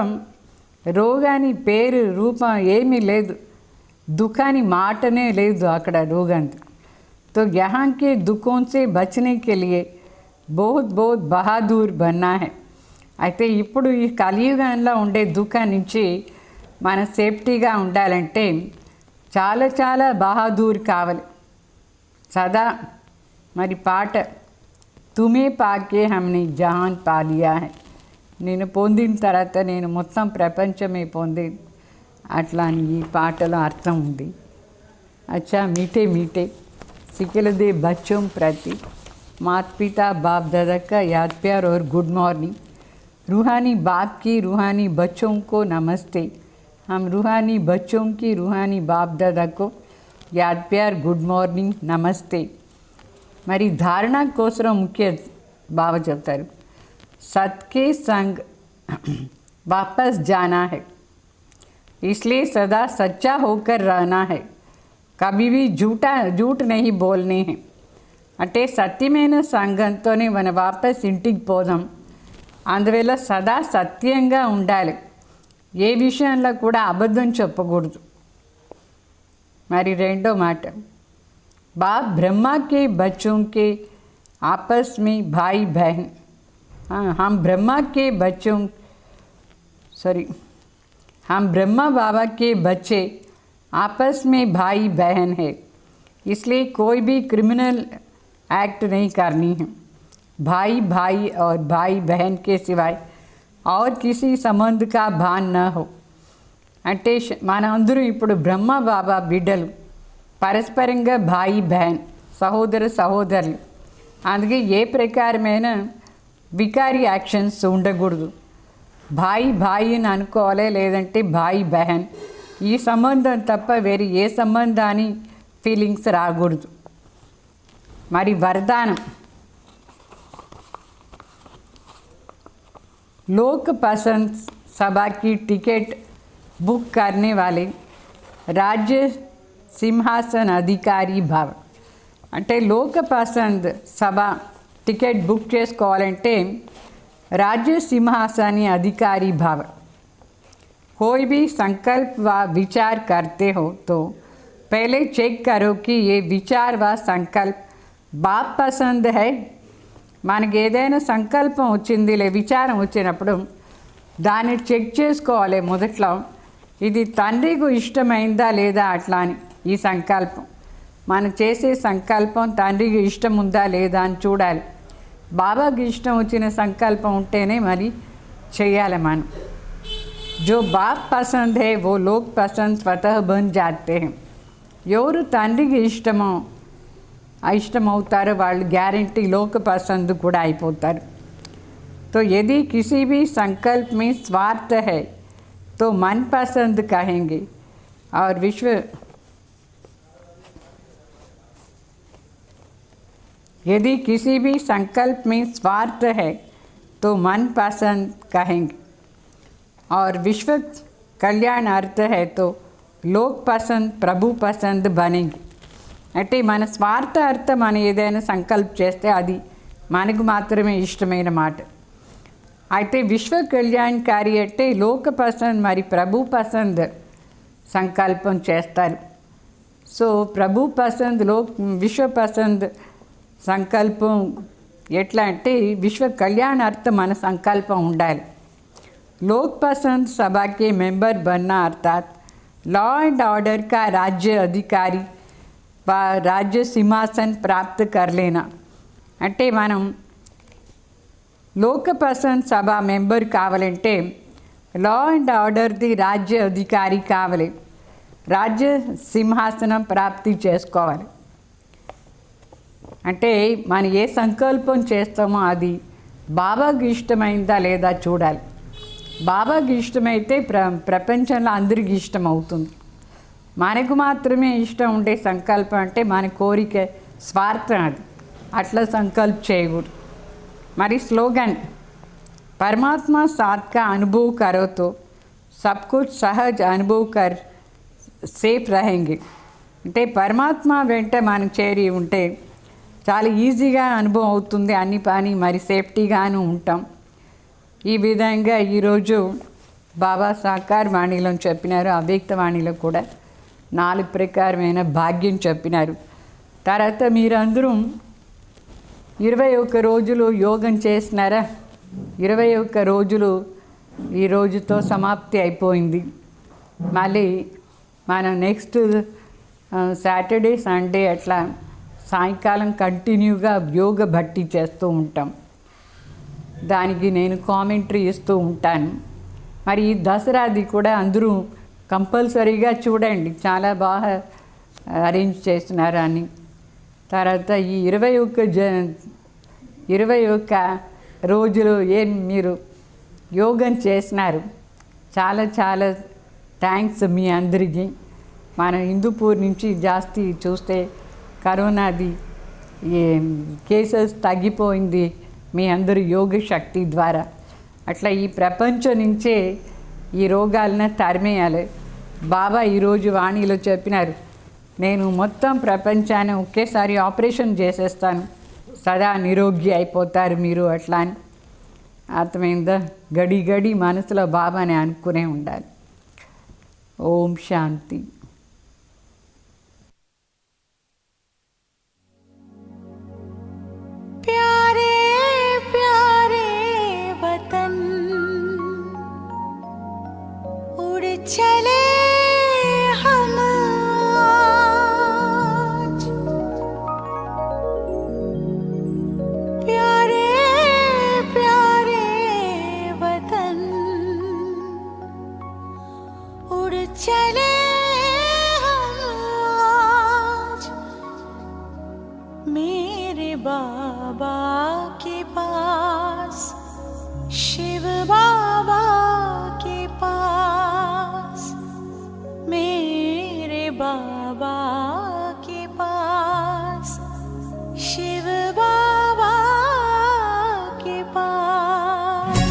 రోగాని పేరు రూపం ఏమీ లేదు, దుఃఖాని మాటనే లేదు అక్కడ రోగానికి. तो यहाँ के दुखों से बचने के लिए बहुत बहुत बहादुर बनना है. అయితే ఇప్పుడు ఈ కలియుగంలో ఉండే దుఃఖం నుంచి మన సేఫ్టీగా ఉండాలంటే చాలా చాలా బహాదూర్ కావాలి. సదా మరి పాట తుమే పాకే హమ్ని జహాన్ పాలియా హై, నేను పొందిన తర్వాత నేను మొత్తం ప్రపంచమే పొందేది, అట్లా అని ఈ పాటలో అర్థం ఉంది. అచ్చా మీఠే మీఠే సికిలదే బచ్చోं प्रति माता पिता बाप दादा का याद प्यार और गुड मॉर्निंग. रूहानी बाप की रूहानी बच्चों को नमस्ते. हम रूहानी बच्चों की रूहानी बाप दादा को याद प्यार गुड मॉर्निंग नमस्ते. మరి ధారణ కోసం ముఖ్య బాబా చెప్తారు, సత్కే సంగ్ वापस जाना है, इसलिए सदा सच्चा होकर रहना है, कभी भी झूठ नहीं बोलने हैं. అంటే సత్యమైన సంఘంతోనే మన వాపస్ ఇంటికి పోదాం. అందువల్ల సదా సత్యంగా ఉండాలి, ఏ విషయంలో కూడా అబద్ధం చెప్పకూడదు. మరి రెండో మాట, बाप ब्रह्मा के बच्चों के आपस में भाई बहन. हम ब्रह्मा के बच्चों हम ब्रह्मा बाबा के बच्चे आपस में भाई बहन है, इसलिए कोई भी क्रिमिनल एक्ट नहीं करनी है. भाई भाई और भाई बहन के सिवाय और किसी संबंध का भान न हो. అంటే మనందరూ ఇప్పుడు బ్రహ్మ బాబా బిడ్డలు, పరస్పరంగా భాయి బహన్ సహోదర సహోదరులు. అందుకే ఏ ప్రకారమైన వికారి యాక్షన్స్ ఉండకూడదు. భాయి భాయి అని అనుకోవాలి, లేదంటే భాయి బహన్. ఈ సంబంధం తప్ప వేరే ఏ సంబంధాన్ని ఫీలింగ్స్ రాకూడదు. మరి వరదానం, लोक पसंद सभा की टिकट बुक करने वाले राज्य सिंहासन अधिकारी भाव. అంటే లోక పసంద్ సభ టికెట్ బుక్ చేసుకోవాలంటే రాజ్య సింహాసని అధికారి భావ. कोई भी संकल्प व विचार करते हो तो पहले चेक करो कि ये विचार व संकल्प बाप पसंद है। మనకి ఏదైనా సంకల్పం వచ్చిందిలే, విచారం వచ్చినప్పుడు దాన్ని చెక్ చేసుకోవాలి మొదట్లో, ఇది తండ్రికి ఇష్టమైందా లేదా అట్లా అని. ఈ సంకల్పం మనం చేసే సంకల్పం తండ్రికి ఇష్టం ఉందా లేదా అని చూడాలి. బాబాకి ఇష్టం వచ్చిన సంకల్పం ఉంటేనే మరి చేయాలి మనం. जो बाप पसंद है वो लोग पसंद स्वतः बन जाते हैं. ఎవరు తండ్రికి ఇష్టమవుతారో వాళ్ళు గ్యారంటీ లోक पसंद కూడా అయిపోతారు. तो यदि किसी भी संकल्प में स्वार्थ है तो मन पसंद कहेंगे और यदि किसी भी संकल्प में स्वार्थ है तो मन पसंद कहेंगे और विश्व कल्याण अर्थ है तो लोक पसंद प्रभु पसंद बनेंगे. అంటే మన స్వార్థ అర్థం మనం ఏదైనా సంకల్ప చేస్తే అది మనకు మాత్రమే ఇష్టమైన మాట. అయితే విశ్వ కళ్యాణకారి అంటే లోక పసంద్ మరి ప్రభు పసంద్ సంకల్పం చేస్తారు. సో ప్రభు పసంద్ విశ్వ పసంద్ సంకల్పం ఎట్లా అంటే విశ్వ కళ్యాణార్థం మన సంకల్పం ఉండాలి. लोक पसंद सभा के मेंबर बनना अर्थात लॉ एंड ऑर्डर का राज्य अधिकारी व राज्य सिंहासन प्राप्त कर लेना. అంటే మనం లోక పసంద్ సభ మెంబర్ కావాలంటే లా అండ్ ఆర్డర్ది రాజ్య అధికారి కావాలి, రాజ్య సింహాసనం ప్రాప్తి చేసుకోవాలి. అంటే మనం ఏ సంకల్పం చేస్తామో అది బాబాకి ఇష్టమైందా లేదా చూడాలి. బాబాకి ఇష్టమైతే ప్రపంచంలో అందరికీ ఇష్టం అవుతుంది. మనకు మాత్రమే ఇష్టం ఉండే సంకల్పం అంటే మన కోరిక స్వార్థం, అది అట్లా సంకల్ప చేయకూడదు. మరి స్లోగన్ परमात्मा साथ का अनुभव करो तो सब कुछ सहज अनुभव कर సేఫ్ रहेंगे. అంటే పరమాత్మ వెంట మనం చేరి ఉంటే చాలా ఈజీగా అనుభవం అవుతుంది అన్ని పని, మరి సేఫ్టీగాను ఉంటాం. ఈ విధంగా ఈరోజు బాబా సాకార వాణిలో చెప్పినారు, అవ్యక్త వాణిలో కూడా 4 ప్రకారమైన భాగ్యం చెప్పినారు. తర్వాత మీరందరూ 21 రోజులు యోగం చేసినారా? 21 రోజులు ఈ రోజుతో సమాప్తి అయిపోయింది. మళ్ళీ మనం నెక్స్ట్ సాటర్డే సండే అట్లా సాయంకాలం కంటిన్యూగా యోగ భట్టి చేస్తూ ఉంటాం. దానికి నేను కామెంటరీ ఇస్తూ ఉంటాను. మరి ఈ దసరాది కూడా అందరూ కంపల్సరీగా చూడండి, చాలా బాగా అరేంజ్ చేస్తున్నారు అని. తర్వాత ఈ 21 రోజులు ఏం మీరు యోగం చేసినారు, చాలా చాలా థ్యాంక్స్ మీ అందరికీ. మన హిందూపూర్ నుంచి జాస్తి చూస్తే కరోనాది కేసెస్ తగ్గిపోయింది మీ అందరి యోగ శక్తి ద్వారా. అట్లా ఈ ప్రపంచం నుంచే ఈ రోగాలను తరిమేయాలి. బాబా ఈరోజు వాణిలో చెప్పినారు, నేను మొత్తం ప్రపంచాన్ని ఒకేసారి ఆపరేషన్ చేసేస్తాను, సదా నిరోగి అయిపోతారు మీరు అట్లా అని. అర్థమైందా? గడి గడి మనసులో బాబాని అనుకునే ఉండాలి. ఓం శాంతి. प्यारे प्यारे वतन उड़ चले हम आज, प्यारे प्यारे वतन उड़ चले हम आज मेरे बाबा के पास, शिव बाबा के पास, मेरे बाबा के पास, शिव बाबा के पास.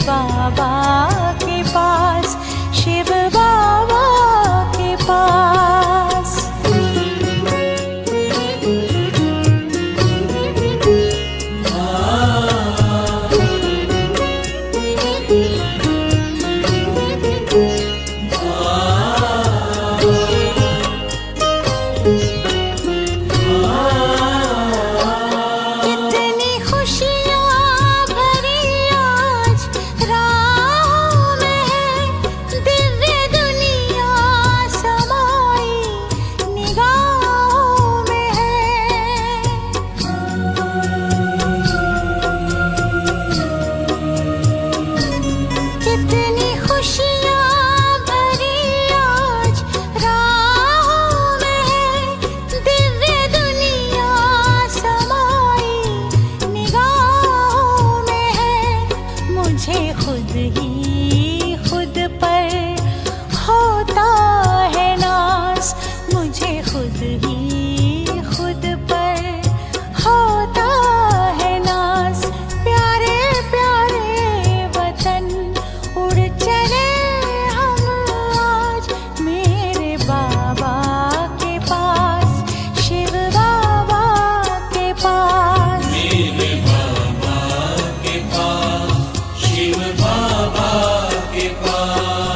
बाबा के पास, शिव बाबा के पास। कितनी खुशियाँ भरी आज राहों में है, दिव्य दुनिया समाई निगाहों में है। कितनी खुशियाँ भरी आज राहों में है, दिव्य दुनिया समाई निगाहों में है। मुझे खुद ही खुद पर होता है नाज, मुझे खुद ही खुद पर होता है नाज। प्यारे प्यारे वतन उड़ चले हम आज, मेरे बाबा के पास, शिव बाबा के पास। मेरे बाबा के पास, शिव बाबा के पास।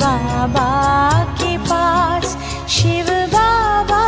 बाबा के पास शिव बाबा